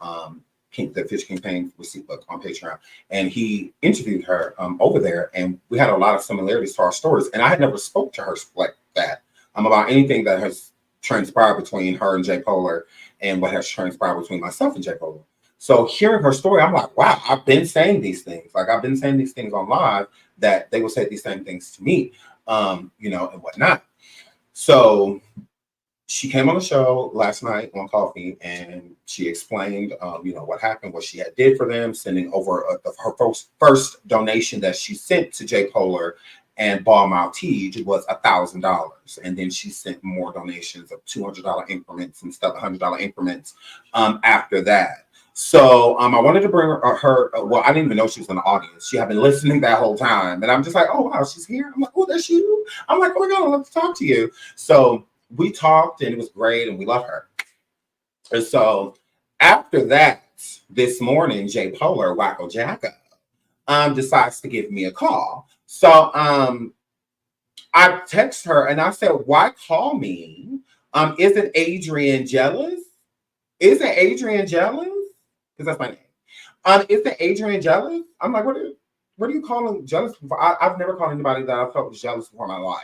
The Fish King Payne receipt book on Patreon. And he interviewed her over there, and we had a lot of similarities to our stories. And I had never spoke to her like that about anything that has transpired between her and J Polar and what has transpired between myself and J Polar. So hearing her story, I'm like, wow, I've been saying these things. Like I've been saying these things on live that they will say these same things to me. You know, and whatnot. So she came on the show last night on Coffee, and she explained, you know, what happened, what she had did for them, sending over her first donation that she sent to J Polar and Ball Maltese was $1,000, and then she sent more donations of $200 increments and stuff, $100 increments after that. So I wanted to bring her. Well, I didn't even know she was in the audience. She had been listening that whole time, and I'm just like, oh wow, she's here. I'm like, oh, that's you. I'm like, oh my god, I'd love to talk to you. So we talked, and it was great, and we love her. And so after that, this morning, J Polar, WACKO, JACKO, decides to give me a call. So I text her and I said, why call me? Isn't Adrian jealous? Isn't Adrian jealous? Because that's my name. Isn't Adrian jealous? I'm like, what are you calling jealous for? I've never called anybody that I felt was jealous for my life.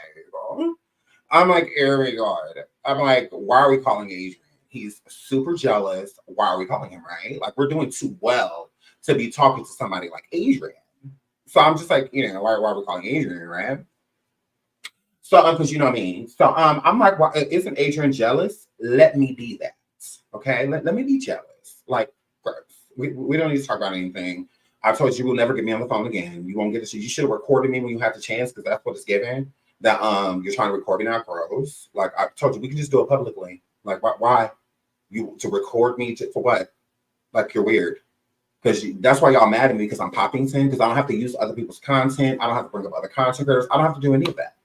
I'm like, irregard. I'm like, why are we calling Adrian? He's super jealous. Why are we calling him, right? Like, we're doing too well to be talking to somebody like Adrian. So I'm just like, you know, why are we calling Adrian, right? So, because you know what I mean. So I'm like, well, isn't Adrian jealous? Let me be that. Okay, let me be jealous. Like, we don't need to talk about anything. I told you we'll never get me on the phone again. You won't get to. You should have recorded me when you had the chance, because that's what it's given. That you're trying to record me now, gross. Like I told you, we can just do it publicly. Like why you to record me for what? Like you're weird. Because that's why y'all mad at me, because I'm Poppington, because I don't have to use other people's content. I don't have to bring up other content creators. I don't have to do any of that.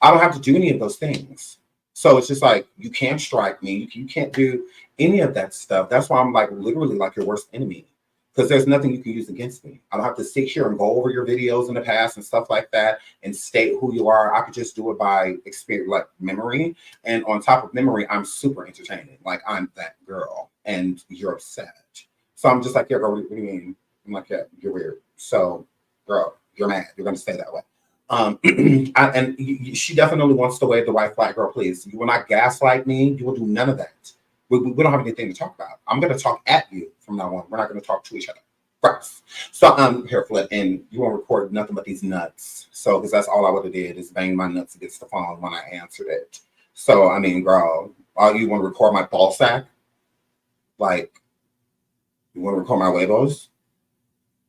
I don't have to do any of those things. So it's just like, you can't strike me. You can't do any of that stuff. That's why I'm like literally like your worst enemy, because there's nothing you can use against me. I don't have to sit here and go over your videos in the past and stuff like that and state who you are. I could just do it by experience, like memory. And on top of memory, I'm super entertaining. Like I'm that girl and you're upset. So I'm just like, yeah, girl, what do you mean? I'm like, yeah, you're weird. So, girl, you're mad. You're going to stay that way. She definitely wants to wave the white flag, girl, please. You will not gaslight me. You will do none of that. We don't have anything to talk about. I'm going to talk at you from now on. We're not going to talk to each other. First. So, here, Flip, and you won't record nothing but these nuts. So, because that's all I would have did is bang my nuts against the phone when I answered it. So, I mean, girl, all you want to record my ball sack? Like, you want to record my Weibos?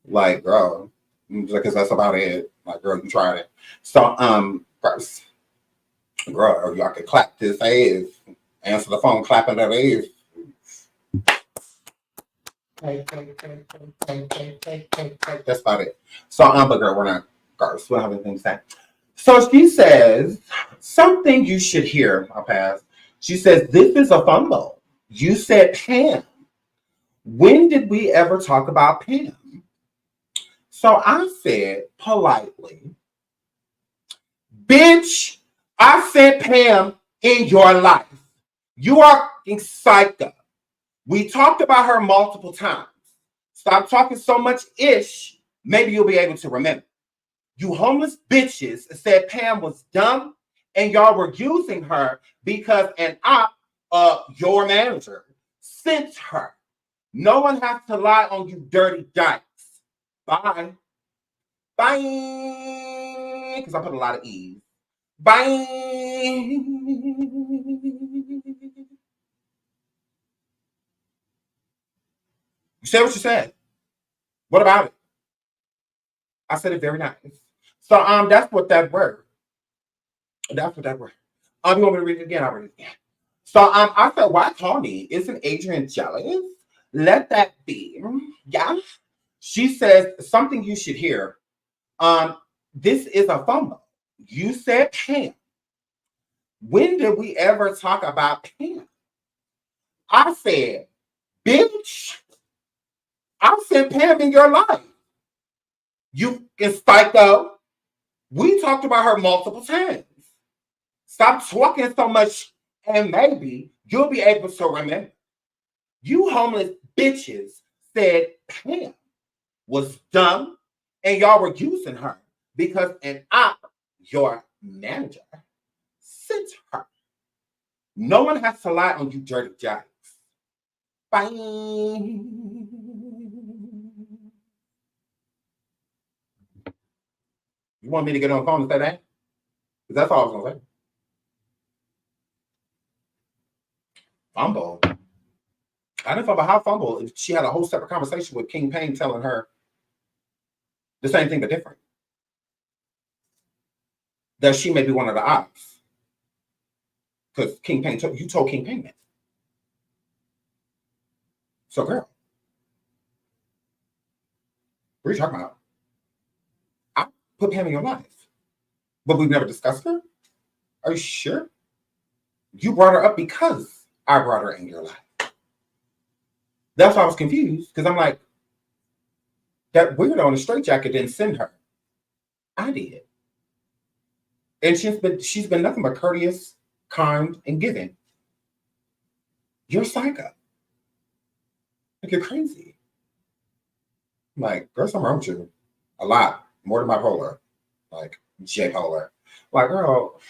Like, girl, because that's about it. Like, girl, you tried it. So, first, girl, y'all can clap this ass. Answer the phone, clapping that ass. That's about it. So, but girl, we're not girls. We don't have anything to say. So she says, something you should hear. I'll pass. She says, this is a fumble. You said Pam. When did we ever talk about Pam? So I said politely, bitch, I sent Pam in your life. You are fucking psycho. We talked about her multiple times. Stop talking so much ish. Maybe you'll be able to remember. You homeless bitches said Pam was dumb and y'all were using her because an your manager, sent her. No one has to lie on you dirty dykes. Bye. Bye. Because I put a lot of E's. Bye. You said what you said. What about it? I said it very nice. So that's what that word. That's what that word. You want me to read it again? I'll read it again. So I said, why call me? Isn't Adrian jealous? Let that be. Yeah. She says something you should hear. This is a fumble. You said Pam. When did we ever talk about Pam? I said, bitch, I sent Pam in your life. You is psycho. We talked about her multiple times. Stop talking so much and maybe you'll be able to remember. You homeless bitches said Pam was dumb and y'all were using her because your manager, sent her. No one has to lie on you dirty jacks. Bye. You want me to get on the phone and say that? Because that's all I was going to say. Fumble. I didn't fumble. How fumble if she had a whole separate conversation with King Payne telling her the same thing but different. That she may be one of the ops. Because King Payne, you told King Payne that. So, girl, what are you talking about? I put Pam in your life. But we've never discussed her? Are you sure? You brought her up because I brought her in your life. That's why I was confused, because I'm like, that weirdo in a straitjacket didn't send her. I did. And she's been nothing but courteous, kind, and giving. You're psycho. Like, you're crazy. I'm like, girl, something wrong with you. A lot. More than bipolar. Like, J-polar. Like, girl,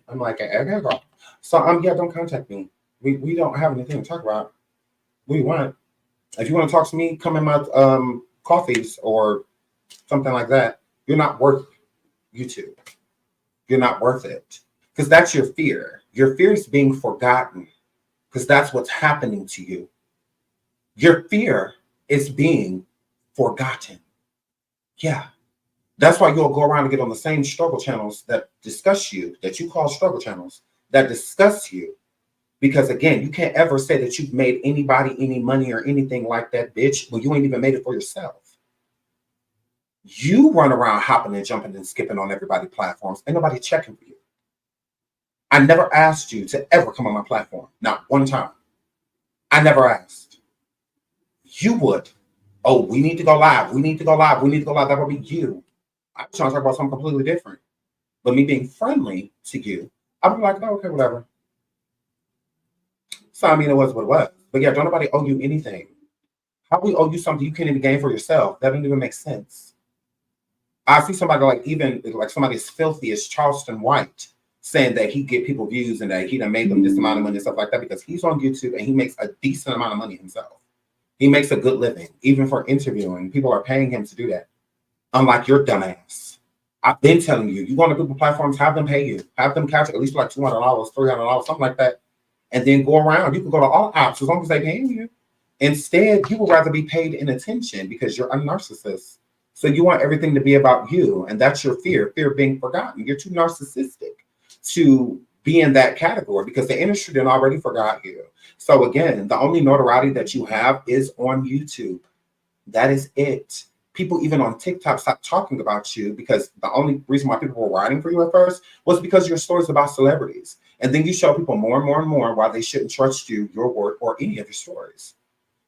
I'm like, okay, girl. So, yeah, don't contact me. We don't have anything to talk about. What do you want? If you want to talk to me, come in my coffees or something like that. You're not worth YouTube. You're not worth it. Because that's your fear. Your fear is being forgotten. Because that's what's happening to you. Your fear is being forgotten. Yeah. That's why you'll go around and get on the same struggle channels that discuss you, that you call struggle channels, that discuss you. Because again, you can't ever say that you've made anybody any money or anything like that, bitch, when you ain't even made it for yourself. You run around hopping and jumping and skipping on everybody's platforms. Ain't nobody checking for you. I never asked you to ever come on my platform. Not one time. I never asked. You would. Oh, we need to go live. We need to go live. We need to go live. That would be you. I'm trying to talk about something completely different. But me being friendly to you, I'd be like, oh, okay, whatever. So I mean, it was what it was. But yeah, don't nobody owe you anything. How we owe you something you can't even gain for yourself? That doesn't even make sense. I see somebody like somebody as filthy as Charleston White saying that he get people views and that he done made them this amount of money and stuff like that because he's on YouTube and he makes a decent amount of money himself. He makes a good living, even for interviewing. People are paying him to do that. Unlike your dumbass. I've been telling you, you go on to Google platforms, have them pay you. Have them catch at least like $200, $300, something like that. And then go around. You can go to all apps as long as they're paying you. Instead, you would rather be paid in attention because you're a narcissist. So you want everything to be about you. And that's your fear of being forgotten. You're too narcissistic to be in that category because the industry done already forgot you. So again, the only notoriety that you have is on YouTube. That is it. People even on TikTok stopped talking about you because the only reason why people were writing for you at first was because your stories about celebrities. And then you show people more and more and more why they shouldn't trust you, your work, or any of your stories.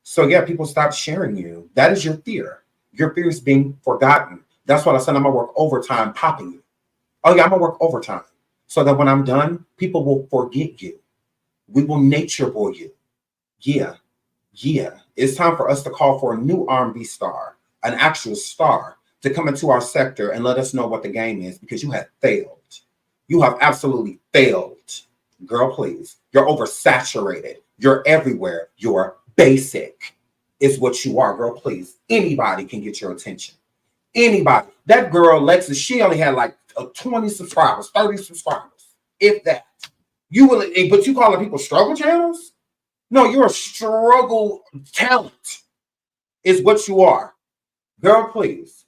So yeah, people stop sharing you. That is your fear. Your fear is being forgotten. That's what I said I'm gonna work overtime popping you. Oh yeah, I'm gonna work overtime. So that when I'm done, people will forget you. We will nature boy you. Yeah. It's time for us to call for a new R&B star, an actual star, to come into our sector and let us know what the game is because you have failed. You have absolutely failed. Girl, please. You're oversaturated. You're everywhere. You're basic is what you are, girl, please. Anybody can get your attention. Anybody. That girl, Lexus, she only had like 20 subscribers, 30 subscribers, if that. But you calling people struggle channels? No, you're a struggle talent is what you are. Girl, please.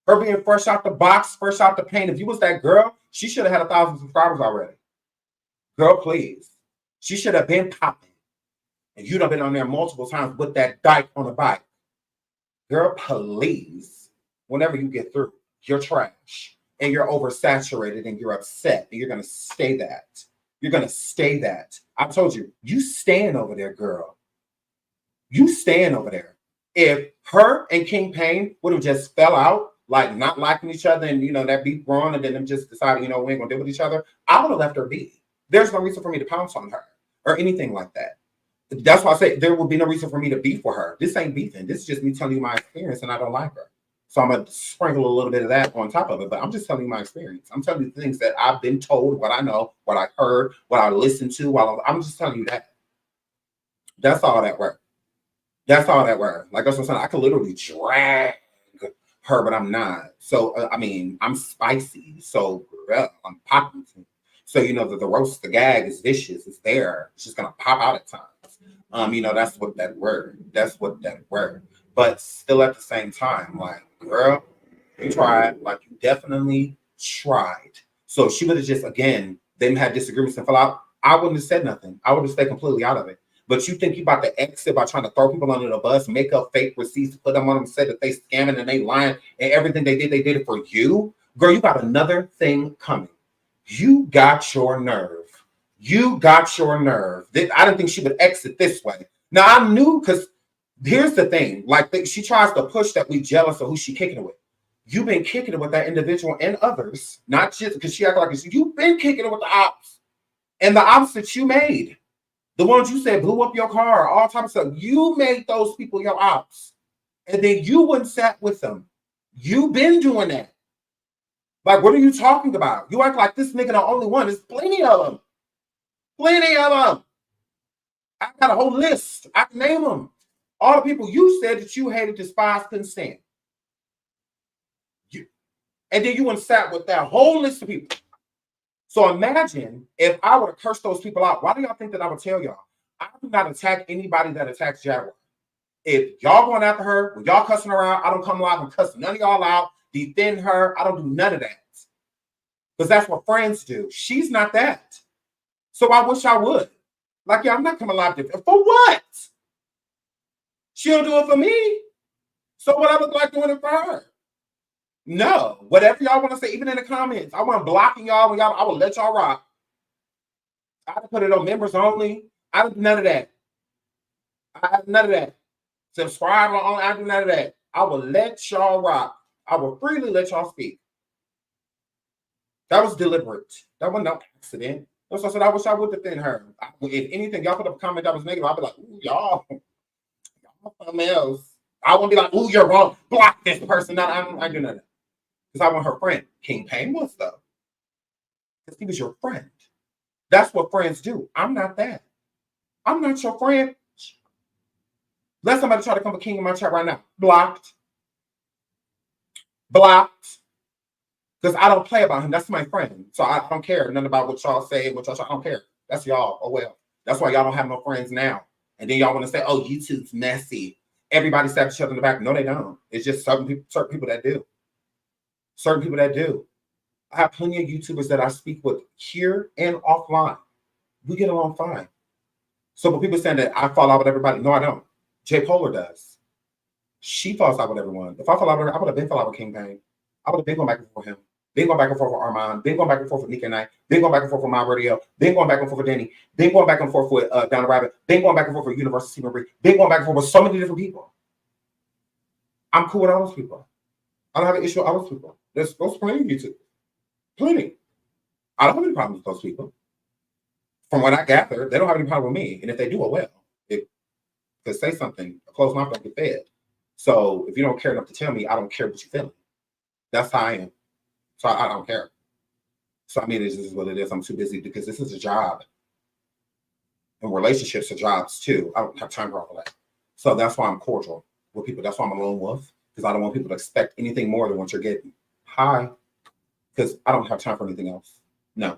Her being fresh out the box, fresh out the paint. If you was that girl, she should have had 1,000 subscribers already. Girl, please. She should have been popping. And you'd have been on there multiple times with that dyke on the bike. Girl, please. Whenever you get through, you're trash. And you're oversaturated and you're upset. And you're going to stay that. You're going to stay that. I told you, you stand over there, girl. You stand over there. If her and King Payne would have just fell out, like not liking each other and, that beef growing and then them just decided, we ain't going to deal with each other, I would have left her be. There's no reason for me to pounce on her or anything like that. That's why I say there would be no reason for me to beef with her. This ain't beefing. This is just me telling you my experience and I don't like her. So I'm going to sprinkle a little bit of that on top of it. But I'm just telling you my experience. I'm telling you things that I've been told, what I know, what I heard, what I listened to. I'm just telling you that. That's all that work. That's all that work. Like that's what I'm saying. I could literally drag her, but I'm not. So, I'm spicy. So I'm popping. So, the roast, the gag is vicious. It's there. It's just going to pop out at times. That's what that word. But still at the same time, like, girl, you tried. Like, you definitely tried. So she would have just, again, them had disagreements and fell out. I wouldn't have said nothing. I would have stayed completely out of it. But you think you about to exit by trying to throw people under the bus, make up fake receipts, put them on them, say that they scamming and they lying, and everything they did it for you? Girl, you got another thing coming. You got your nerve. You got your nerve. I didn't think she would exit this way. Now, I knew because here's the thing. Like, she tries to push that we jealous of who she kicking it with. You've been kicking it with that individual and others, not just because she acted like it's you've been kicking it with the ops and the ops that you made. The ones you said blew up your car, all types of stuff. You made those people your ops. And then you wouldn't sat with them. You've been doing that. Like, what are you talking about? You act like this nigga the only one. There's plenty of them. Plenty of them. I got a whole list. I can name them. All the people you said that you hated, despised, couldn't stand. And then you went and sat with that whole list of people. So imagine if I would have cursed those people out. Why do y'all think that I would tell y'all? I do not attack anybody that attacks Jaguar. If y'all going after her, when y'all cussing her out, I don't come live and cuss none of y'all out, defend her. I don't do none of that. Because that's what friends do. She's not that. So I wish I would. Like, yeah, I'm not coming live different. For what? She'll do it for me. So what I look like doing it for her? No. Whatever y'all want to say, even in the comments, I want blocking y'all when y'all, I will let y'all rock. I put it on members only. I do none of that. I have none of that. Subscribe on, I do none of that. I will let y'all rock. I will freely let y'all speak. That was deliberate. That wasn't no accident. That's what I said. I wish I would defend her. If anything, y'all put up a comment that was negative, I'd be like, ooh, y'all something else. I won't be like, ooh, you're wrong. Block this person. No, I do none of that. Because I want her friend. King Pain was, though. Because he was your friend. That's what friends do. I'm not that. I'm not your friend. Let somebody try to come for King in my chat right now. Blocked. Blocked. Because I don't play about him. That's my friend. So I don't care nothing about what y'all say, what y'all I don't care. That's y'all. Oh, well. That's why y'all don't have no friends now. And then y'all want to say, oh, YouTube's messy. Everybody stabs each other in the back. No, they don't. It's just certain people that do. Certain people that do. I have plenty of YouTubers that I speak with here and offline. We get along fine. So when people saying that I fall out with everybody, no, I don't. J. Polar does. She falls out with everyone. If I fall out with her, I would have been fall out with King Pain. I would have been going back and forth with him. Been going back and forth with Armand. Been going back and forth with Nika and I. Been going back and forth with My Radio. Been going back and forth with Danny. Been going back and forth with Donna Rabbit. Been going back and forth with Universal Stephen Bree. Been going back and forth with so many different people. I'm cool with all those people. I don't have an issue with all those people. There's plenty of YouTube. Plenty. I don't have any problem with those people. From what I gather, they don't have any problem with me. And if they do, well, if they say something, a closed mouth don't get fed. So if you don't care enough to tell me, I don't care what you're feeling. That's how I am. So I don't care. So I mean, this is what it is. I'm too busy because this is a job. And relationships are jobs too. I don't have time for all of that. So that's why I'm cordial with people. That's why I'm a lone wolf. Because I don't want people to expect anything more than what you're getting. Hi. Because I don't have time for anything else. No,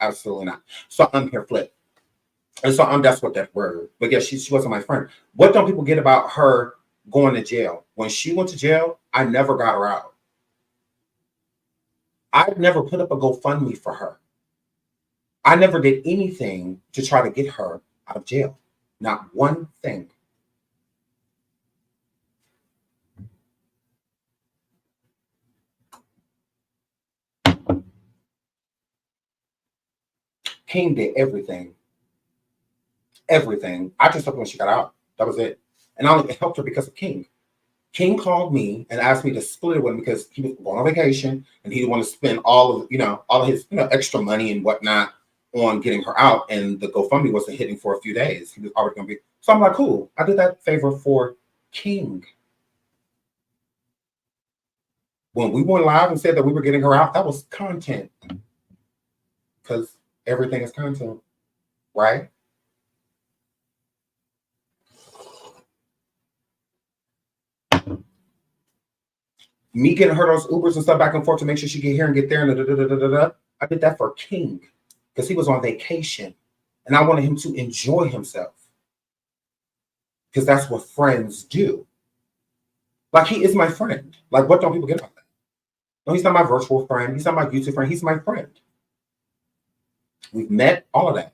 absolutely not. So I'm here flip. And so that's what that word. But yeah, she wasn't my friend. What don't people get about her going to jail? When she went to jail, I never got her out. I never put up a GoFundMe for her. I never did anything to try to get her out of jail. Not one thing. King did everything. Everything. I just helped her when she got out. That was it. And I only helped her because of King. King called me and asked me to split it with him because he was going on vacation and he didn't want to spend all of his extra money and whatnot on getting her out. And the GoFundMe wasn't hitting for a few days. He was already going to be. So I'm like, cool. I did that favor for King. When we went live and said that we were getting her out, that was content. Because everything is content, right? Me getting her those Ubers and stuff back and forth to make sure she get here and get there and I did that for King because he was on vacation and I wanted him to enjoy himself because that's what friends do. Like, he is my friend. Like, what don't people get about that? No, he's not my virtual friend. He's not my YouTube friend. He's my friend. We've met, all of that.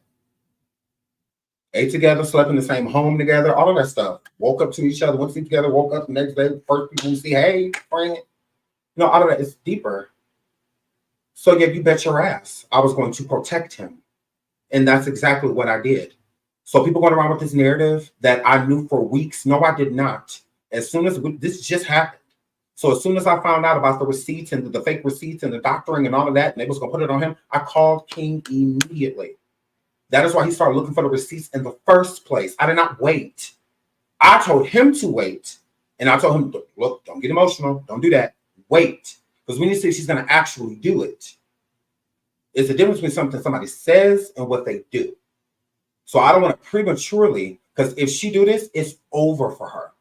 Ate together, slept in the same home together, all of that stuff. Woke up to each other, went to sleep together, woke up the next day, first people we see, hey, friend. All of that is deeper. So yeah, you bet your ass I was going to protect him. And that's exactly what I did. So people going around with this narrative that I knew for weeks. No, I did not. As soon as this just happened. So as soon as I found out about the receipts and the fake receipts and the doctoring and all of that, and they was going to put it on him, I called King immediately. That is why he started looking for the receipts in the first place. I did not wait. I told him to wait. And I told him, look, don't get emotional. Don't do that. Wait. Because we need to see if she's going to actually do it. It's the difference between something somebody says and what they do. So I don't want to prematurely, because if she do this, it's over for her.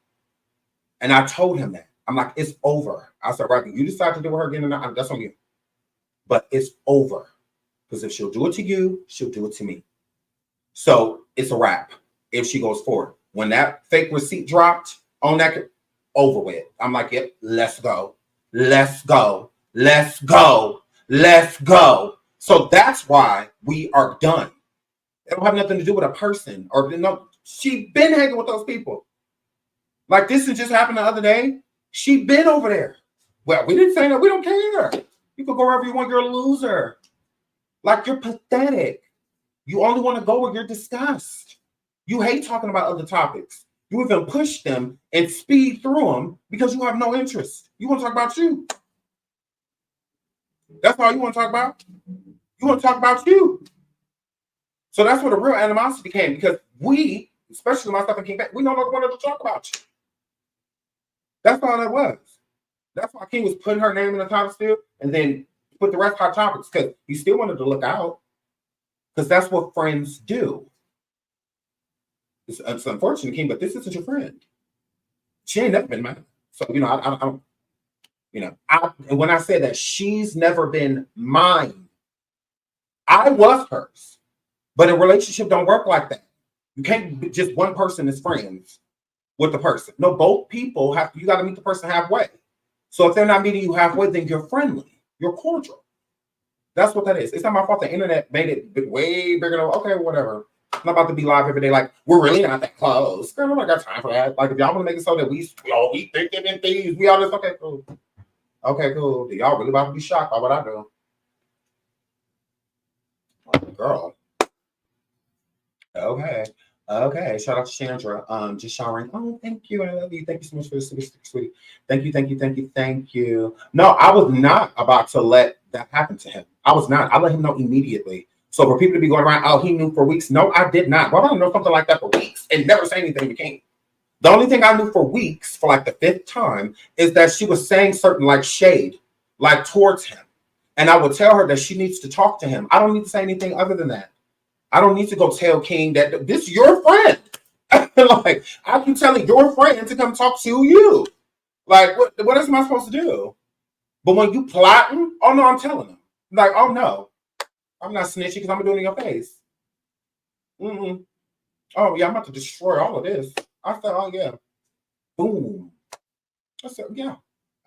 And I told him that. I'm like, it's over. I said, right, you decide to do with her again, and that's on you. But it's over. Because if she'll do it to you, she'll do it to me. So it's a wrap if she goes forward. When that fake receipt dropped on that, over with. I'm like, yep, let's go. Let's go. Let's go. Let's go. So that's why we are done. It don't have nothing to do with a person or no. She been hanging with those people. Like this has just happened the other day. She been over there. Well, we didn't say that. We don't care. You can go wherever you want. You're a loser. Like you're pathetic. You only want to go where you're discussed. You hate talking about other topics. You even push them and speed through them because you have no interest. You want to talk about you. That's all you want to talk about. You want to talk about you. So that's where the real animosity came because we, especially myself and King, we no longer wanted to talk about you. That's all that was. That's why King was putting her name in the title still and then put the rest of our topics because he still wanted to look out because that's what friends do. It's unfortunate, King, but this isn't your friend. She ain't never been mine. So, you know, I don't, you know, and when I say that she's never been mine, I was hers. But a relationship don't work like that. You can't be just one person is friends with the person. No, both people have, you got to meet the person halfway. So if they're not meeting you halfway, then you're friendly. You're cordial. That's what that is. It's not my fault the internet made it way bigger than, okay, whatever. I'm not about to be live every day like, we're really not that close. Girl, I don't got time for that. Like, if y'all want to make it so that we all eat thick and thieves, we all just, okay, cool. Okay, cool. Do y'all really about to be shocked by what I do? Girl. Okay. Okay. Shout out to Chandra. Just showering. Oh, thank you. I love you. Thank you so much for the super stick, sweetie. Thank you. Thank you. Thank you. Thank you. No, I was not about to let that happen to him. I was not. I let him know immediately. So for people to be going around, oh, he knew for weeks. No, I did not. Why would I know something like that for weeks and never say anything to King? The only thing I knew for weeks, for like the 5th time, is that she was saying certain like shade, like towards him. And I would tell her that she needs to talk to him. I don't need to say anything other than that. I don't need to go tell King that this is your friend. Like, I keep telling your friend to come talk to you. Like, what am I supposed to do? But when you plotting, oh no, I'm telling him. Like, oh no, I'm not snitching because I'm doing it in your face. Oh yeah, I'm about to destroy all of this. I said, oh yeah. Boom. I said, yeah,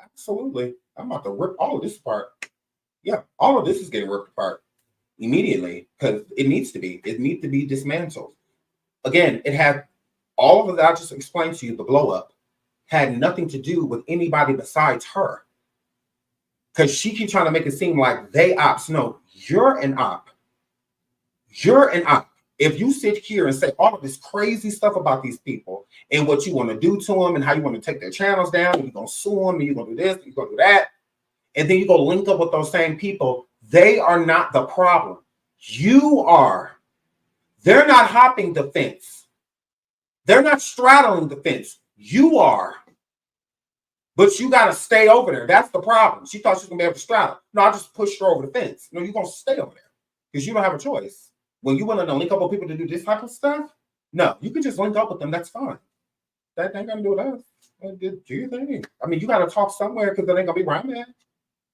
absolutely. I'm about to rip all of this apart. Yeah, all of this is getting ripped apart immediately because it needs to be. It needs to be dismantled. Again, it had all of that I just explained to you, the blow up, had nothing to do with anybody besides her. Because she keeps trying to make it seem like they ops. No, you're an op. You're an op. If you sit here and say all of this crazy stuff about these people and what you want to do to them and how you want to take their channels down and you're going to sue them and you're going to do this and you're going to do that, and then you go link up with those same people, they are not the problem. You are. They're not hopping the fence. They're not straddling the fence. You are. But you got to stay over there. That's the problem. She thought she was going to be able to straddle. No, I just pushed her over the fence. No, you're going to stay over there because you don't have a choice. When you want to link up with people to do this type of stuff, no, you can just link up with them. That's fine. That ain't going to do with us. Do your thing. I mean, you got to talk somewhere because it ain't going to be where I'm at.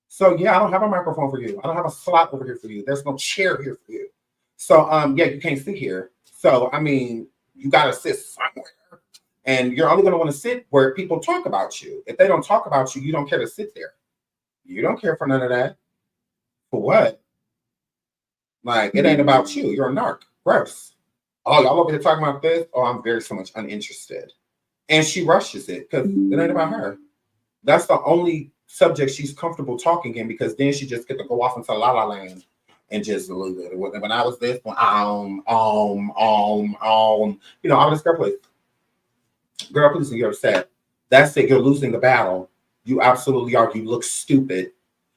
So, yeah, I don't have a microphone for you. I don't have a slot over here for you. There's no chair here for you. So, yeah, you can't sit here. So, I mean, you got to sit somewhere. And you're only going to want to sit where people talk about you. If they don't talk about you, you don't care to sit there. You don't care for none of that. For what? Like, it ain't about you. You're a narc. Gross. Oh, y'all over here talking about this? Oh, I'm very so much uninterested. And she rushes it because it ain't about her. That's the only subject she's comfortable talking in because then she just get to go off into la la land and just lose it. When I was this, you know, all this girl, please. Girl, please, you're upset. That's it. You're losing the battle. You absolutely are. You look stupid.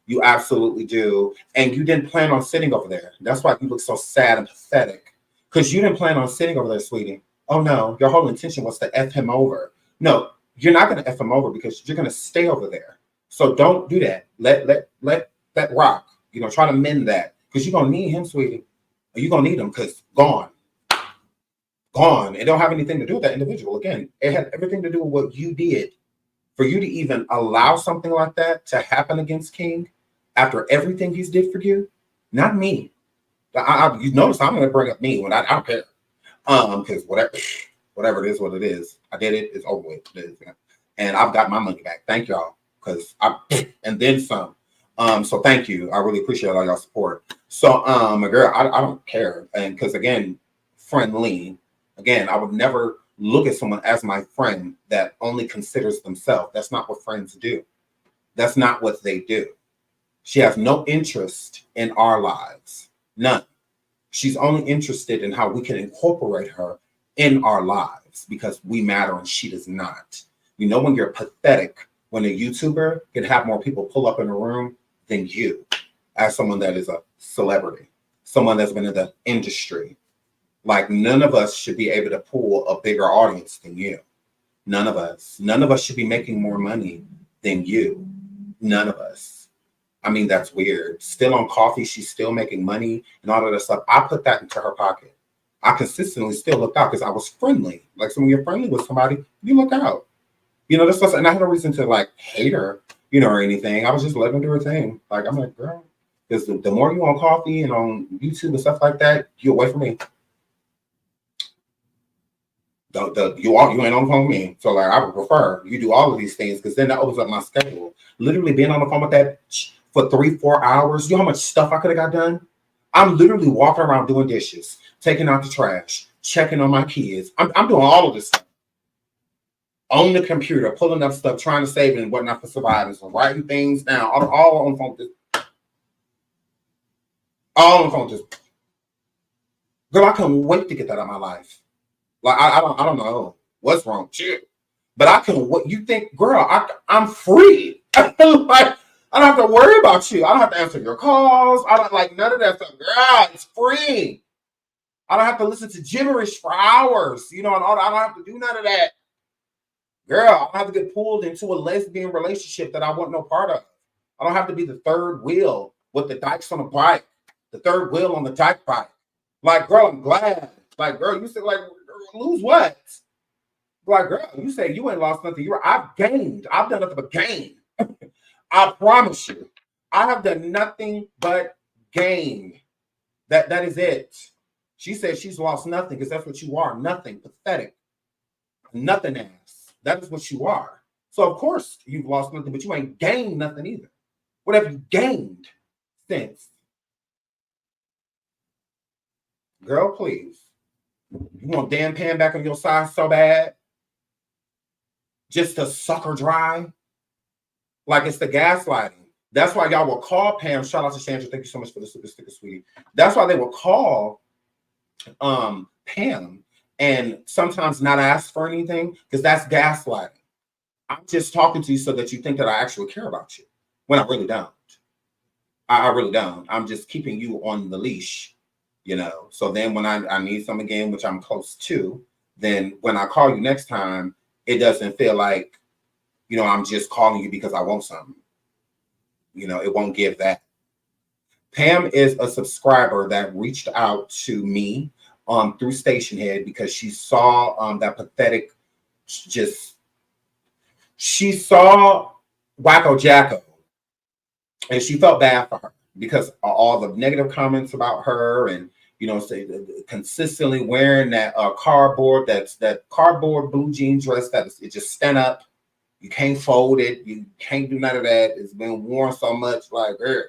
You absolutely do. And you didn't plan on sitting over there. That's why you look so sad and pathetic. Because you didn't plan on sitting over there, sweetie. Oh, no. Your whole intention was to F him over. No, you're not going to F him over because you're going to stay over there. So don't do that. Let that rock. You know, try to mend that. Because you're going to need him, sweetie. You're going to need him because gone. Gone. It don't have anything to do with that individual. Again, it had everything to do with what you did. For you to even allow something like that to happen against King after everything he's did for you, not me. You notice I'm going to bring up me when I don't care. Because whatever it is, what it is. I did it. It's over with. It is, yeah. And I've got my money back. Thank y'all. Because and then some. So thank you. I really appreciate all y'all support. So, girl, I don't care. And because again, friendly. Again, I would never look at someone as my friend that only considers themselves. That's not what friends do. That's not what they do. She has no interest in our lives. None. She's only interested in how we can incorporate her in our lives because we matter and she does not. You know, when you're pathetic, when a YouTuber can have more people pull up in a room than you, as someone that is a celebrity, someone that's been in the industry. Like, none of us should be able to pull a bigger audience than you. None of us. None of us should be making more money than you. None of us. I mean, that's weird. Still on coffee, she's still making money and all of that stuff. I put that into her pocket. I consistently still looked out because I was friendly. Like, so when you're friendly with somebody, you look out. You know, this stuff, and I had no reason to like hate her, you know, or anything. I was just letting her do her thing. Like, I'm like, girl, because the more you on coffee and on YouTube and stuff like that, you away from me. You ain't on the phone with me. So like, I would prefer you do all of these things because then that opens up my schedule. Literally being on the phone with that for 3-4 hours. You know how much stuff I could have got done? I'm literally walking around doing dishes, taking out the trash, checking on my kids. I'm doing all of this stuff. On the computer, pulling up stuff, trying to save it and whatnot for survivors, and writing things down, all on the phone with this. All on the phone with this. Girl, I couldn't wait to get that out of my life. Like, I don't know what's wrong with you, but I can. What you think, girl? I'm free. Like, I don't have to worry about you. I don't have to answer your calls. I don't like none of that stuff. Girl, it's free. I don't have to listen to gibberish for hours. You know, and all. I don't have to do none of that. Girl, I don't have to get pulled into a lesbian relationship that I want no part of. I don't have to be the third wheel with the dykes on the bike, the third wheel on the dyke bike. Like, girl, I'm glad. Like, girl, you said, like, lose what? Like, girl, you say you ain't lost nothing. I've gained. I've done nothing but gain. I promise you. I have done nothing but gain. That is it. She said she's lost nothing because that's what you are. Nothing. Pathetic. Nothing ass. That is what you are. So, of course, you've lost nothing, but you ain't gained nothing either. What have you gained since? Girl, please. You want Dan Pan back on your side so bad? Just to suck her dry? Like, it's the gaslighting. That's why y'all will call Pam. Shout out to Chandra. Thank you so much for the super sticker, sweetie. That's why they will call Pam and sometimes not ask for anything because that's gaslighting. I'm just talking to you so that you think that I actually care about you when I really don't. I really don't. I'm just keeping you on the leash, you know. So then when I need some again, which I'm close to, then when I call you next time, it doesn't feel like, you know, I'm just calling you because I want something. You know, it won't give that. Pam is a subscriber that reached out to me through Station Head because she saw that pathetic, she saw WACKO JACKO and she felt bad for her because of all the negative comments about her and, you know, say consistently wearing that that cardboard blue jean dress it just stand up. You can't fold it. You can't do none of that. It's been worn so much, like, girl.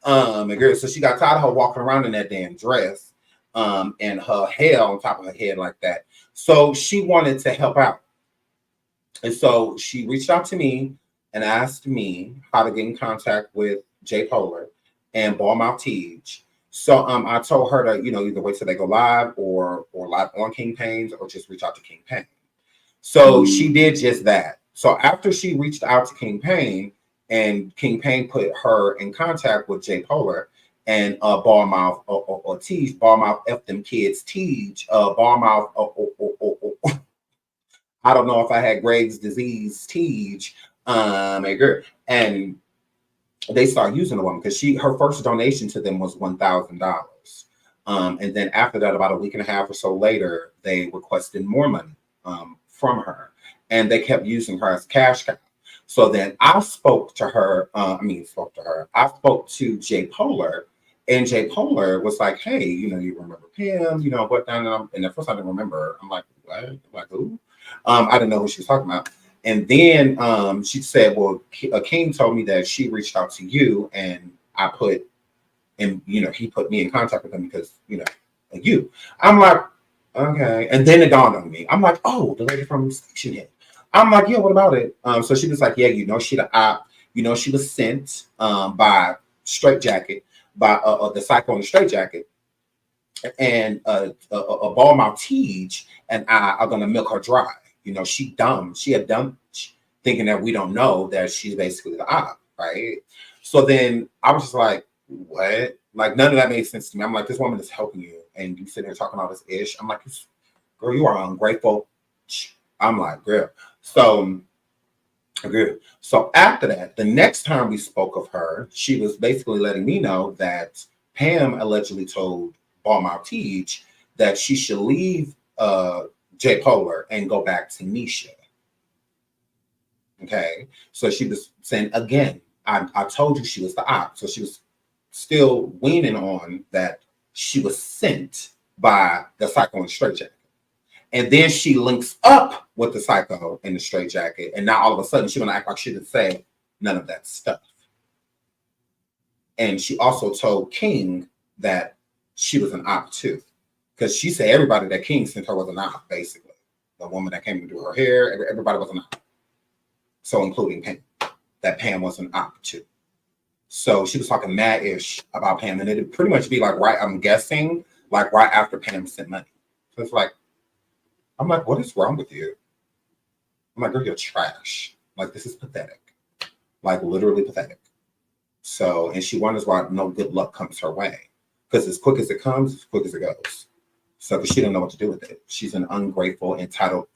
So she got tired of her walking around in that damn dress, and her hair on top of her head like that. So she wanted to help out. And so she reached out to me and asked me how to get in contact with J Polar and Ballmouth Teej. So I told her to, you know, either wait till they go live or live on King Payne's or just reach out to King Payne. So she did just that. So after she reached out to King Payne and King Payne put her in contact with J Polar and Ballmouth or Teej, Ballmouth F them kids Teej, Ballmouth I don't know if I had Graves' disease Teej, and they started using the woman because her first donation to them was $1,000. And then after that, about a week and a half or so later, they requested more money from her. And they kept using her as cash cow. So then I spoke to her. I spoke to J Polar, and J Polar was like, "Hey, you know, you remember Pam? You know what?" And at first I didn't remember her. I'm like, "What? Like who?" I didn't know who she was talking about. And then she said, "Well, King told me that she reached out to you, and he put me in contact with him because, you know, you." I'm like, Okay. And then it dawned on me. I'm like, oh, the lady from Station Head. I'm like, yeah, what about it? So she was like, yeah, she the op. She was sent by Straight Jacket, by the Psycho and Straight Jacket, and a ball Maltese and I are gonna milk her dry. She dumb. She a dumb, thinking that we don't know that she's basically the op, right? So then I was just like, what? Like none of that made sense to me. I'm like, this woman is helping you, and you sitting here talking all this ish. I'm like, girl, you are ungrateful. I'm like, girl. So good. So after that, the next time we spoke of her, she was basically letting me know that Pam allegedly told Ball Maltese that she should leave J Polar and go back to Nisha. Okay. So she was saying again, I told you she was the op. So she was still weaning on that she was sent by the Psycho and Straight Jacket. And then she links up with the Psycho in the Straight Jacket. And now all of a sudden she's going to act like she didn't say none of that stuff. And she also told King that she was an op too. Because she said everybody that King sent her was an op, basically. The woman that came to do her hair, everybody was an op. So including Pam. That Pam was an op too. So she was talking mad-ish about Pam. And it'd pretty much be like right, I'm guessing, like right after Pam sent money. So it's like, I'm like, what is wrong with you? I'm like, girl, you're trash. Like, this is pathetic. Like, literally pathetic. So, and she wonders why no good luck comes her way. Because as quick as it comes, as quick as it goes. So, because she don't know what to do with it. She's an ungrateful, entitled.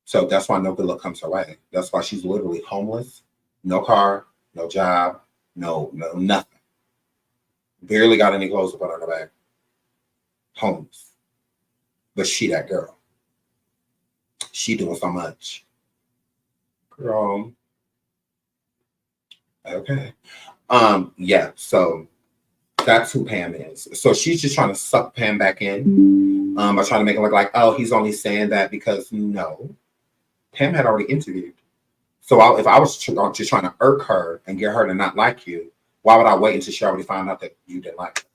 So that's why no good luck comes her way. That's why she's literally homeless, no car, no job, no nothing. Barely got any clothes to put on her back. Homeless. But she that girl. She doing so much. Girl. Okay. Yeah, so that's who Pam is. So she's just trying to suck Pam back in. By trying to make it look like, oh, he's only saying that because no. Pam had already interviewed. So if I was just trying to irk her and get her to not like you, why would I wait until she already found out that you didn't like her?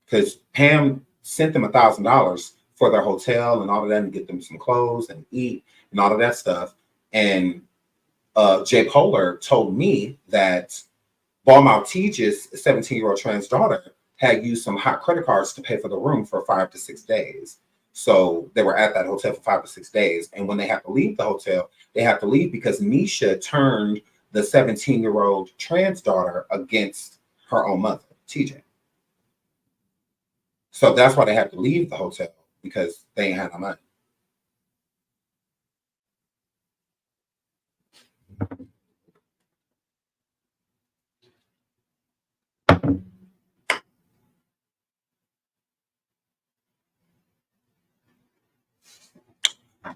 Because Pam sent them $1,000 for their hotel and all of that and get them some clothes and eat and all of that stuff. And Jay Polar told me that Ball Maltese's 17-year-old trans daughter had used some hot credit cards to pay for the room for 5 to 6 days. So they were at that hotel for 5 to 6 days. And when they have to leave the hotel, they have to leave because Nisha turned the 17-year-old trans daughter against her own mother, TJ. So that's why they have to leave the hotel, because they ain't had no money.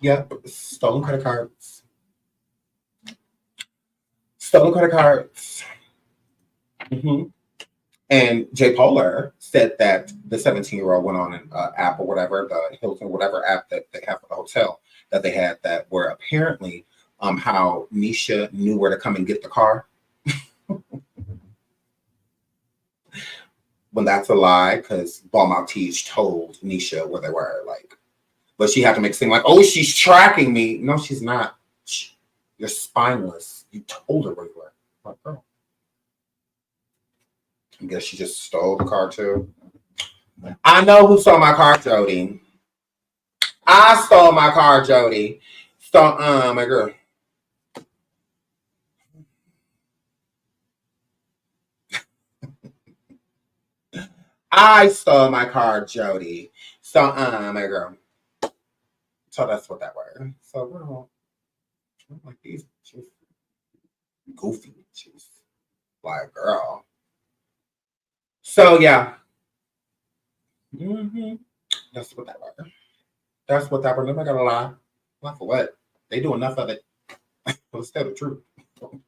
Yep, stolen credit cards. Stolen credit cards. Mm-hmm. And Jay Polar said that the 17-year-old went on an app or whatever, the Hilton, whatever app that they have for the hotel that they had, that were apparently how Nisha knew where to come and get the car. When that's a lie, because Ball Maltese told Nisha where they were, like, but she had to make it seem like, oh, she's tracking me. No, she's not. You're spineless. You told her where you were. Like, girl. I guess she just stole the car too. I know who stole my car, Jody. I stole my car, Jody. So, my girl. I stole my car, Jody. So, my girl. So that's what that was. So, girl, I'm like, these bitches goofy bitches. Like, girl. So, yeah. Mm-hmm. That's what that was. That's what that was. I'm not gonna lie. Not for what? They do enough of it. Let's tell the truth.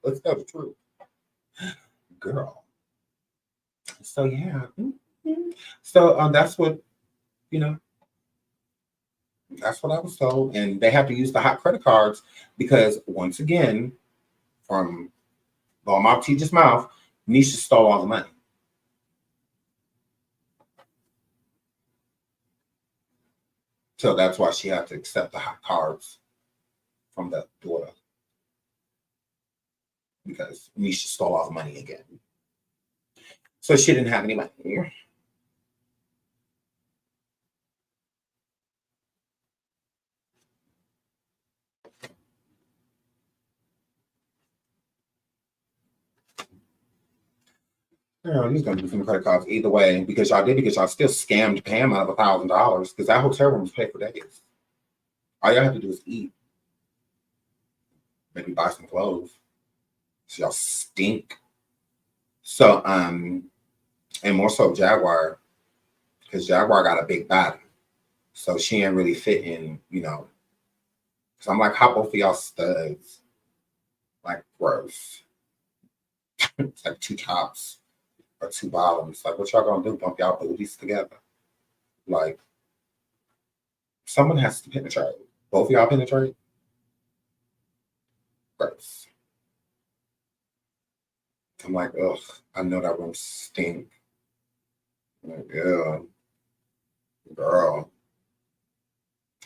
Let's tell the truth. Girl. So, yeah. Mm-hmm. So, that's what, that's what I was told. And they have to use the hot credit cards because, once again, from Ball Maltese's mouth, Nisha stole all the money. So that's why she had to accept the hot carbs from the daughter. Because Misha stole all the money again. So she didn't have any money. Girl, he's gonna do some credit cards either way because y'all still scammed Pam out of $1,000 because that hotel room was paid for days. All y'all have to do is eat. Maybe buy some clothes. So y'all stink. So and more so Jaguar, because Jaguar got a big body. So she ain't really fit in, you know. So I'm like, how both of y'all studs? Like gross. It's like two tops or two bottoms. Like what y'all gonna do? Bump y'all booties together? Like someone has to penetrate. Both of y'all penetrate? Gross. I'm like, ugh, I know that room stink. I'm like, yeah. Girl.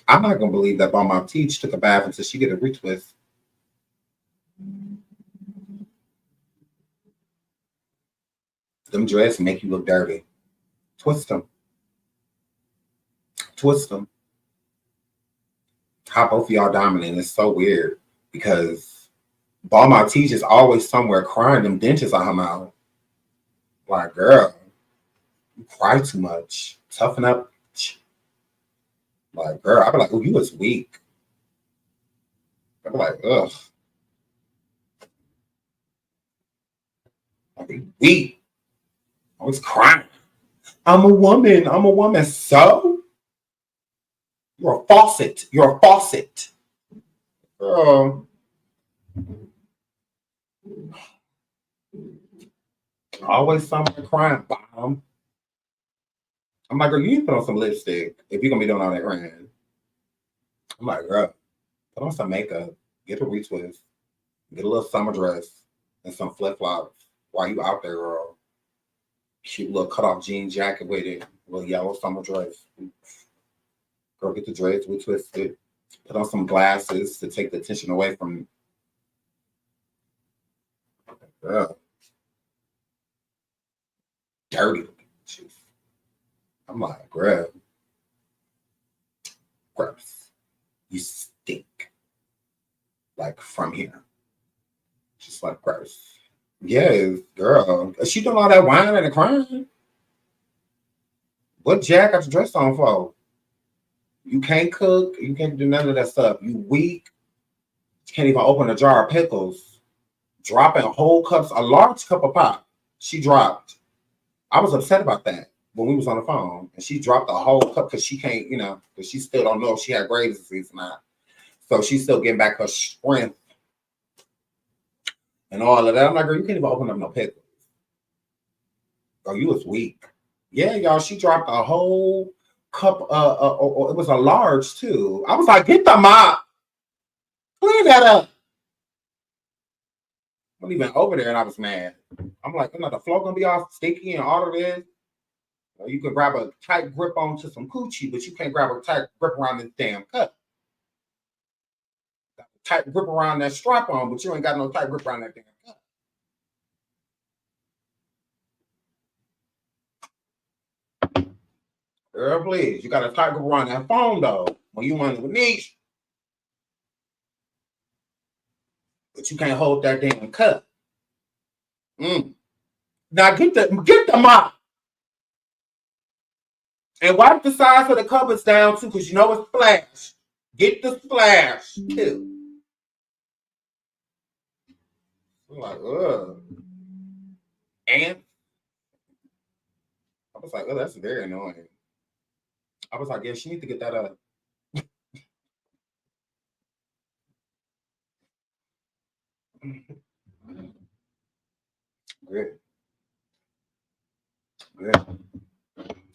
I'm not gonna believe that Mama Teach took a bath until she get a retwist. Them dreads make you look dirty. Twist them. Twist them. How both of y'all dominant is so weird because Mama Teach is always somewhere crying them dentures on her mouth. Like, girl, you cry too much. Toughen up. Like, girl, I'd be like, oh, you was weak. I'd be like, ugh. I'd be weak. I was crying. I'm a woman. I'm a woman. So? You're a faucet. You're a faucet. Girl. Always somewhere crying, bottom. I'm like, girl, you need to put on some lipstick if you're going to be doing all that crying. I'm like, girl, put on some makeup. Get a retwist. Get a little summer dress and some flip-flops while you out there, girl. Cute little cut-off jean jacket with it. A little yellow summer dress. Girl, get the dress retwisted. Put on some glasses to take the attention away from girl. Dirty. I'm like, girl. Gross. You stink. Like from here. Just like gross. Yes, girl. She doing all that whining and crying. What Jack got your dress on for? You can't cook. You can't do none of that stuff. You weak. You can't even open a jar of pickles. Dropping whole cups, a large cup of pop. She dropped. I was upset about that when we was on the phone. And she dropped a whole cup because she can't, you know, because she still don't know if she had Graves' disease or not. So she's still getting back her strength and all of that. I'm like, girl, you can't even open up no pickles. Girl, you was weak. Yeah, y'all, she dropped a whole cup. It was a large too. I was like, get the mop. Clean that up. I wasn't even over there and I was mad. I'm like, you know, the floor gonna be all sticky and all of this. You can grab a tight grip onto some coochie, but you can't grab a tight grip around this damn cup. Got a tight grip around that strap on, but you ain't got no tight grip around that damn cup. Girl, please. You got a tight grip around that phone though. When you want with niche. But you can't hold that damn cup. Now get the mop. And wipe the sides of the cupboards down too, because you know it's splash. Get the splash too. I'm like, ugh. And I was like, oh, that's very annoying. I was like, yeah, she needs to get that up. Good. Good.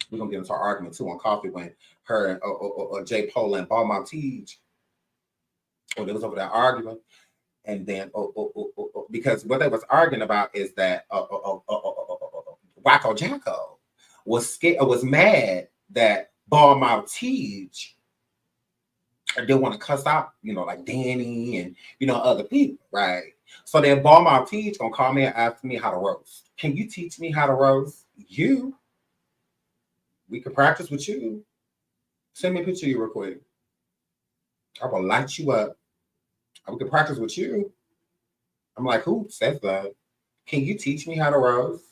We're gonna get into our argument too on coffee when her and J. Pole and Ball Montige, when they was over there arguing, and then because what they was arguing about is that WACKO JACKO was scared, was mad that Ball Montige I didn't want to cuss out, like Danny and, other people, right? So then Ball Teach gonna call me and ask me how to roast. Can you teach me how to roast? We can practice with you. Send me a picture of you real quick. I will light you up. We can practice with you. I'm like, who says that? Can you teach me how to roast?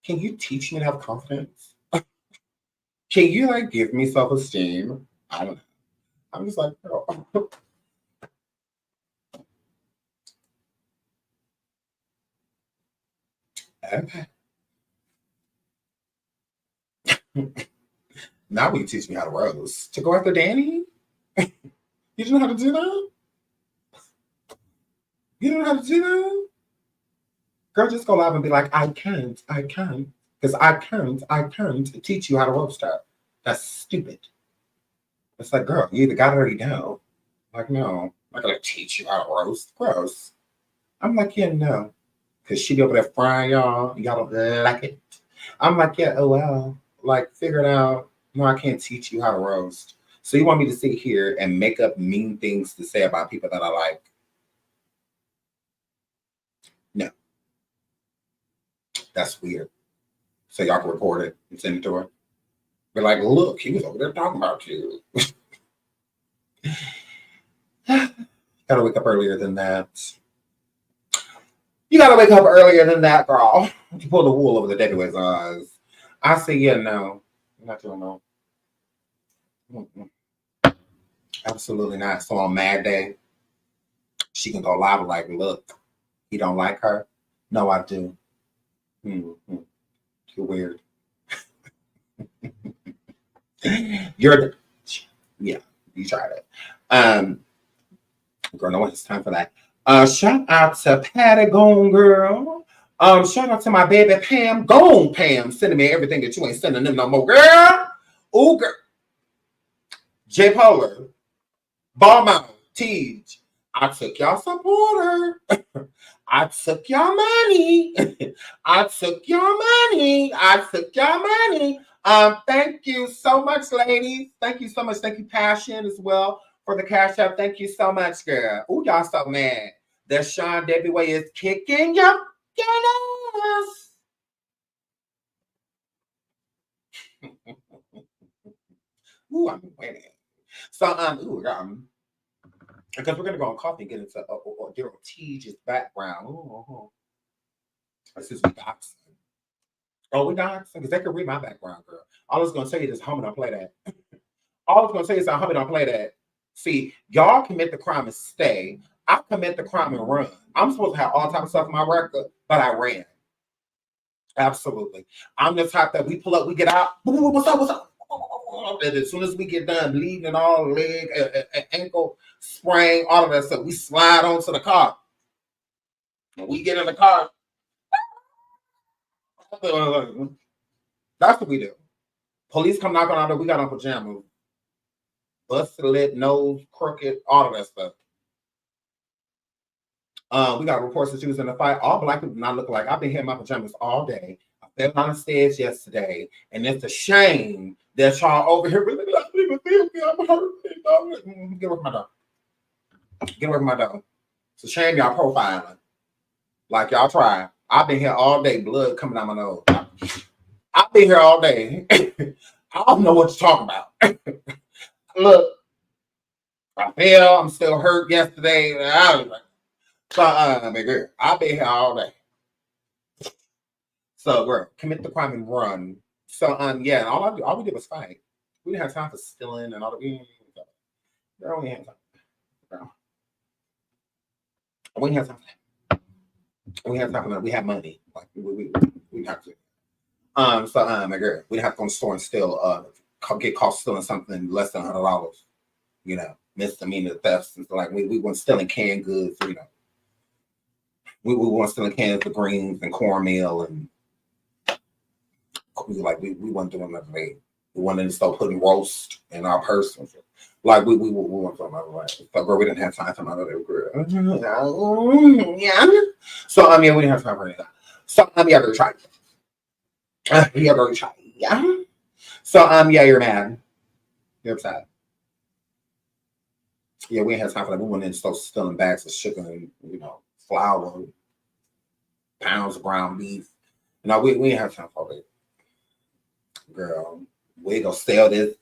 Can you teach me to have confidence? Can you give me self-esteem? I don't know. I'm just like, girl. Okay. Now will you teach me how to roast? To go after Danny? You don't know how to do that? You don't know how to do that? Girl, just go live and be like, I can't. Because I can't teach you how to roast her. That's stupid. It's like, girl, you either got it or you don't. Like, no, I'm not going to teach you how to roast. Gross. I'm like, yeah, no. Because she be over there frying y'all. Y'all don't like it. I'm like, yeah, oh, well. Like, figure it out. No, I can't teach you how to roast. So you want me to sit here and make up mean things to say about people that I like? No. That's weird. So y'all can record it and send it to her. Be like, look, he was over there talking about you. Gotta wake up earlier than that. You gotta wake up earlier than that, girl. You pull the wool over the dead boy's eyes. I say, yeah, no. I'm not doing no. Mm-mm. Absolutely not. So on Mad Day, she can go live like, look, you don't like her? No, I do. Mm-hmm. You're weird. Yeah, you tried it. Girl, no one has time for that. Shout out to Patty Gone Girl. Shout out to my baby Pam. Gone Pam, sending me everything that you ain't sending them no more, girl. Ooh, girl. J Polar, Ballmouth, Teej. I took y'all supporter. I took your money. I took your money. I took your money. Thank you so much, ladies. Thank you so much. Thank you, Passion, as well, for the cash app. Thank you so much, girl. Ooh, y'all so mad that Seandavieway is kicking your ass. Ooh, I'm winning. So, because we're gonna go on coffee and get into Daryl Teej's background. This is doxing. Oh, we doxing? Because they can read my background, girl. All I was gonna tell you is homie don't play that. All I was gonna say is homie don't play that. See, y'all commit the crime and stay. I commit the crime and run. I'm supposed to have all type of stuff in my record, but I ran. Absolutely. I'm the type that we pull up, we get out. What's up? What's up? And as soon as we get done bleeding and all, leg, ankle, sprain, all of that stuff, we slide onto the car. When we get in the car, that's what we do. Police come knocking on our door, we got on pajamas. Busted lip, nose, crooked, all of that stuff. We got reports that she was in a fight. All black people do not look alike. I've been here in my pajamas all day. I fell on the stairs yesterday, and it's a shame that y'all over here really not even feel me. I'm hurt. Get away from my dog. Get away from my dog. It's a shame y'all profiling. Like y'all try. I've been here all day, blood coming out my nose. I've been here all day. I don't know what you're talking about. Look, I fell. I'm still hurt yesterday. I was like, so, girl, I've been here all day. So, girl, commit the crime and run. So, yeah, all we did was fight. We didn't have time for stealing and all the. Girl, we didn't have time. Girl. We didn't have time for that. We had time for that. We had money. Like we have to. My girl, we didn't have to go to the store and steal. Get caught stealing something less than $100. You know, misdemeanor thefts and stuff. Like we weren't stealing canned goods. You know, we weren't stealing cans of greens and cornmeal and we weren't doing nothing. We wanted to start putting roast in our purse. Like we weren't talking about like so girl, we didn't have time for another girl. Yeah. So yeah, we didn't have time for anything. So yeah, very try. Yeah, very try. Yeah. So yeah, you're mad. You're upset. Yeah, we ain't had time for that. We went in and started stealing bags of sugar and, flour, pounds of ground beef. No, we ain't have time for it. Girl, we gonna sell this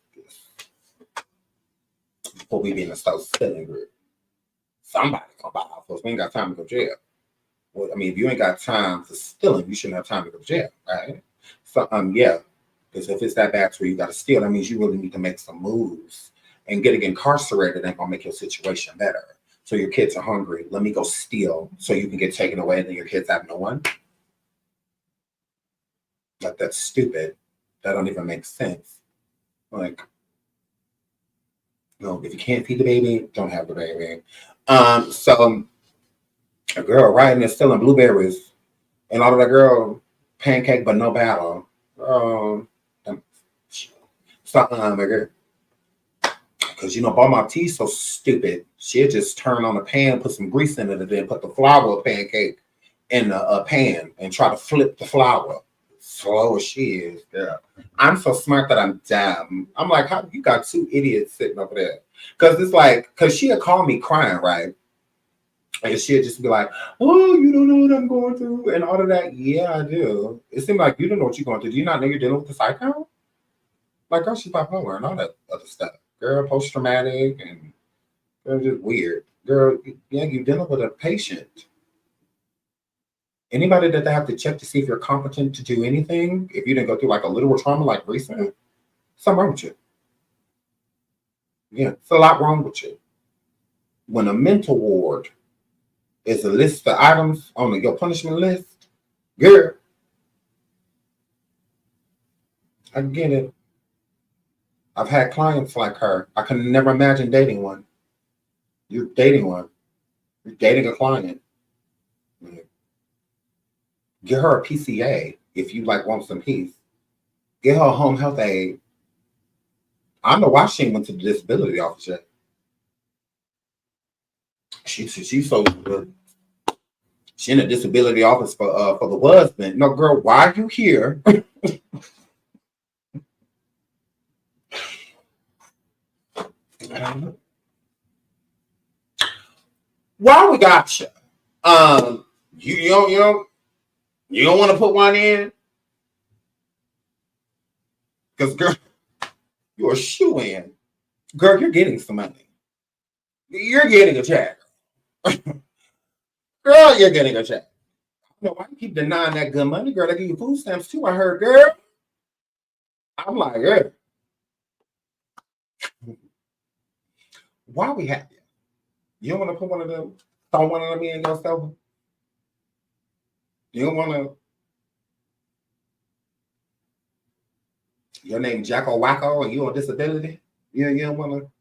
before we be in the store stealing, girl. Somebody gonna buy off us. We ain't got time to go to jail. Well, I mean, if you ain't got time for stealing, you shouldn't have time to go to jail, right? So, yeah, because if it's that bad where you got to steal, that means you really need to make some moves. And getting incarcerated ain't gonna make your situation better. So your kids are hungry. Let me go steal so you can get taken away, and then your kids have no one. Like, that's stupid. That don't even make sense. Like, no, if you can't feed the baby, don't have the baby. So a girl riding and stealing blueberries, and all of that girl pancake but no batter. Because Balmain T's so stupid. She'll just turn on the pan, put some grease in it, and then put the flour pancake in a pan and try to flip the flour. Slow as she is, girl. I'm so smart that I'm dumb. I'm like, how you got two idiots sitting over there? Because it's like, because she'll call me crying, right? And she'll just be like, oh, you don't know what I'm going through and all of that. Yeah, I do. It seems like you don't know what you're going through. Do you not know you're dealing with the psycho? Like, girl, she's bipolar and all that other stuff. Girl, post-traumatic and girl, just weird. Girl, yeah, you're dealing with a patient. Anybody that they have to check to see if you're competent to do anything, if you didn't go through like a literal trauma like recent, something wrong with you. Yeah, it's a lot wrong with you. When a mental ward is a list of items on your punishment list, girl, I get it. I've had clients like her. I can never imagine dating one. You're dating one. You're dating a client. Get her a PCA if you want some peace. Get her a home health aide. I know why she went to the disability office yet. She's so good. She in the disability office for the husband. No, girl, why are you here? Why we got you? You don't want to put one in? Because, girl, you're a shoe-in. Girl, you're getting some money. You're getting a check. Girl, you're getting a check. No, why you keep denying that good money, girl? They give you food stamps, too, I heard, girl. I'm like, girl. Why we have you? You don't want to put one of them, throw one of them in yourself? You don't want to... Your name JACKO WACKO and you on disability? You don't want to...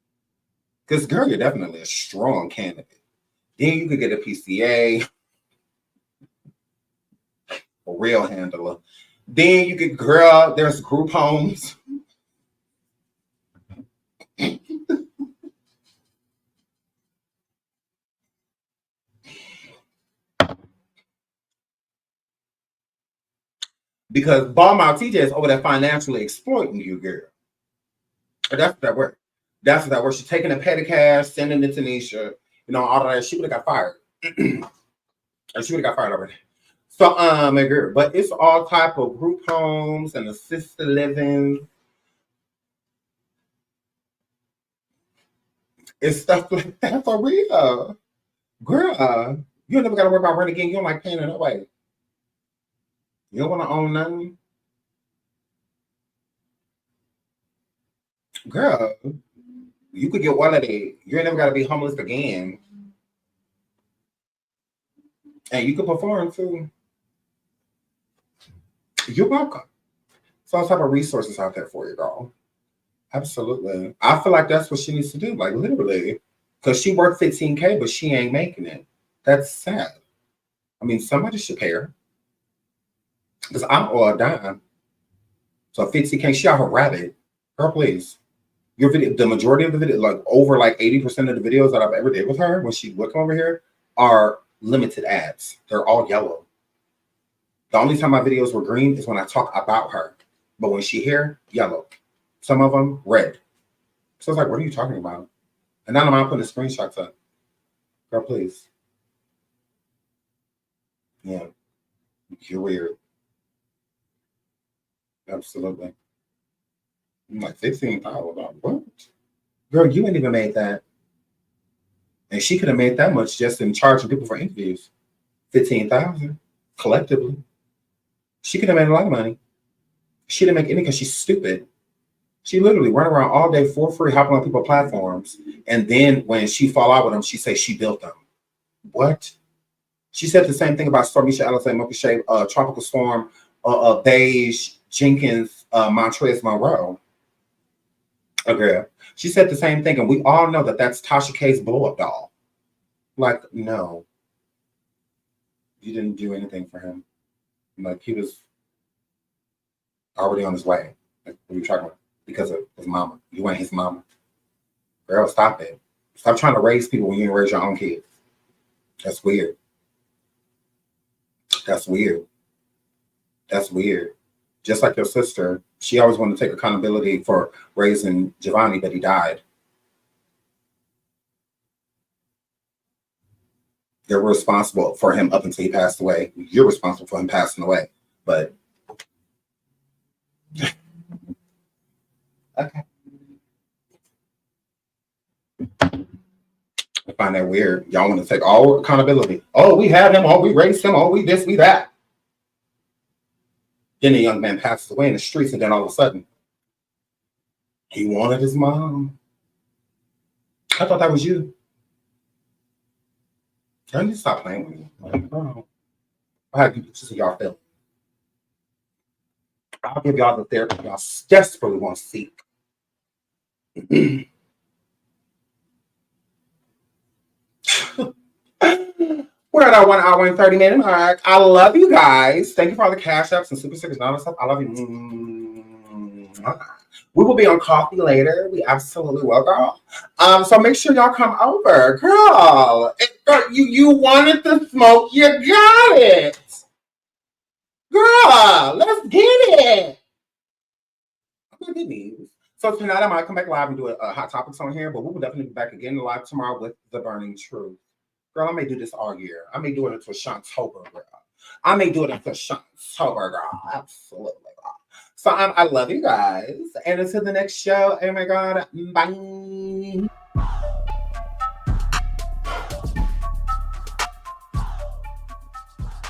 Because, girl, you're definitely a strong candidate. Then you could get a PCA, a real handler. Then you could, girl, there's group homes. Because Balmain TJ is over there financially exploiting you, girl. That's what that works. That's what that works. She's taking a petty cash, sending it to Nisha, all of that. She would have got fired. And she would have got fired already. So, girl, but it's all type of group homes and assisted living. It's stuff like that for real. Girl, you never got to worry about rent again. You don't like paying it away. You don't want to own nothing? Girl, you could get one of these. You ain't never got to be homeless again. And you can perform too. You're welcome. So all type of resources out there for you, girl. Absolutely. I feel like that's what she needs to do, like literally. Because she worked $15K, but she ain't making it. That's sad. I mean, somebody should pay her. Because I'm all dime. So 15K, she out her rabbit. Girl, please. Your video, the majority of the video, over 80% of the videos that I've ever did with her when she would come over here are limited ads. They're all yellow. The only time my videos were green is when I talk about her. But when she here, yellow. Some of them, red. So it's like, what are you talking about? And now I'm putting the screenshots up. Girl, please. Yeah, you're weird. Absolutely. I'm like, 15,000. What? Girl, you ain't even made that. And she could have made that much just in charging people for interviews. 15,000 collectively. She could have made a lot of money. She didn't make any because she's stupid. She literally run around all day for free, hopping on people's platforms. And then when she fall out with them, she says she built them. What? She said the same thing about Stormisha Allison, Mocha Shea, Tropical Storm, Beige, Jenkins, Montrez Monroe. Okay. She said the same thing, and we all know that that's Tasha K's blow-up doll. Like, no. You didn't do anything for him. Like, he was already on his way. Like, what are you talking about? Because of his mama. You ain't his mama. Girl, stop it. Stop trying to raise people when you ain't raise your own kids. That's weird. That's weird. That's weird. Just like your sister, she always wanted to take accountability for raising Giovanni, but he died. They're responsible for him up until he passed away. You're responsible for him passing away. But okay. I find that weird. Y'all want to take all accountability. Oh, we had him. Oh, we raised him. Oh, we this, we that. Then the young man passes away in the streets, and then all of a sudden, he wanted his mom. I thought that was you. I need to stop playing with me. Like, oh. I have to see y'all feel. I'll give y'all the therapy y'all desperately want to seek. We're at our 1 hour and 30 minute mark. I love you guys. Thank you for all the cash apps and super stickers and all that stuff. I love you. We will be on coffee later. We absolutely will, girl. So make sure y'all come over, girl. You wanted the smoke, you got it, girl. Let's get it. Good news. So tonight I might come back live and do a hot topics on here, but we will definitely be back again live tomorrow with the burning truth. Girl, I may do this all year. I may do it until October, girl. I may do it until October, girl. Absolutely, girl. So I love you guys. And until the next show, oh my God, bye.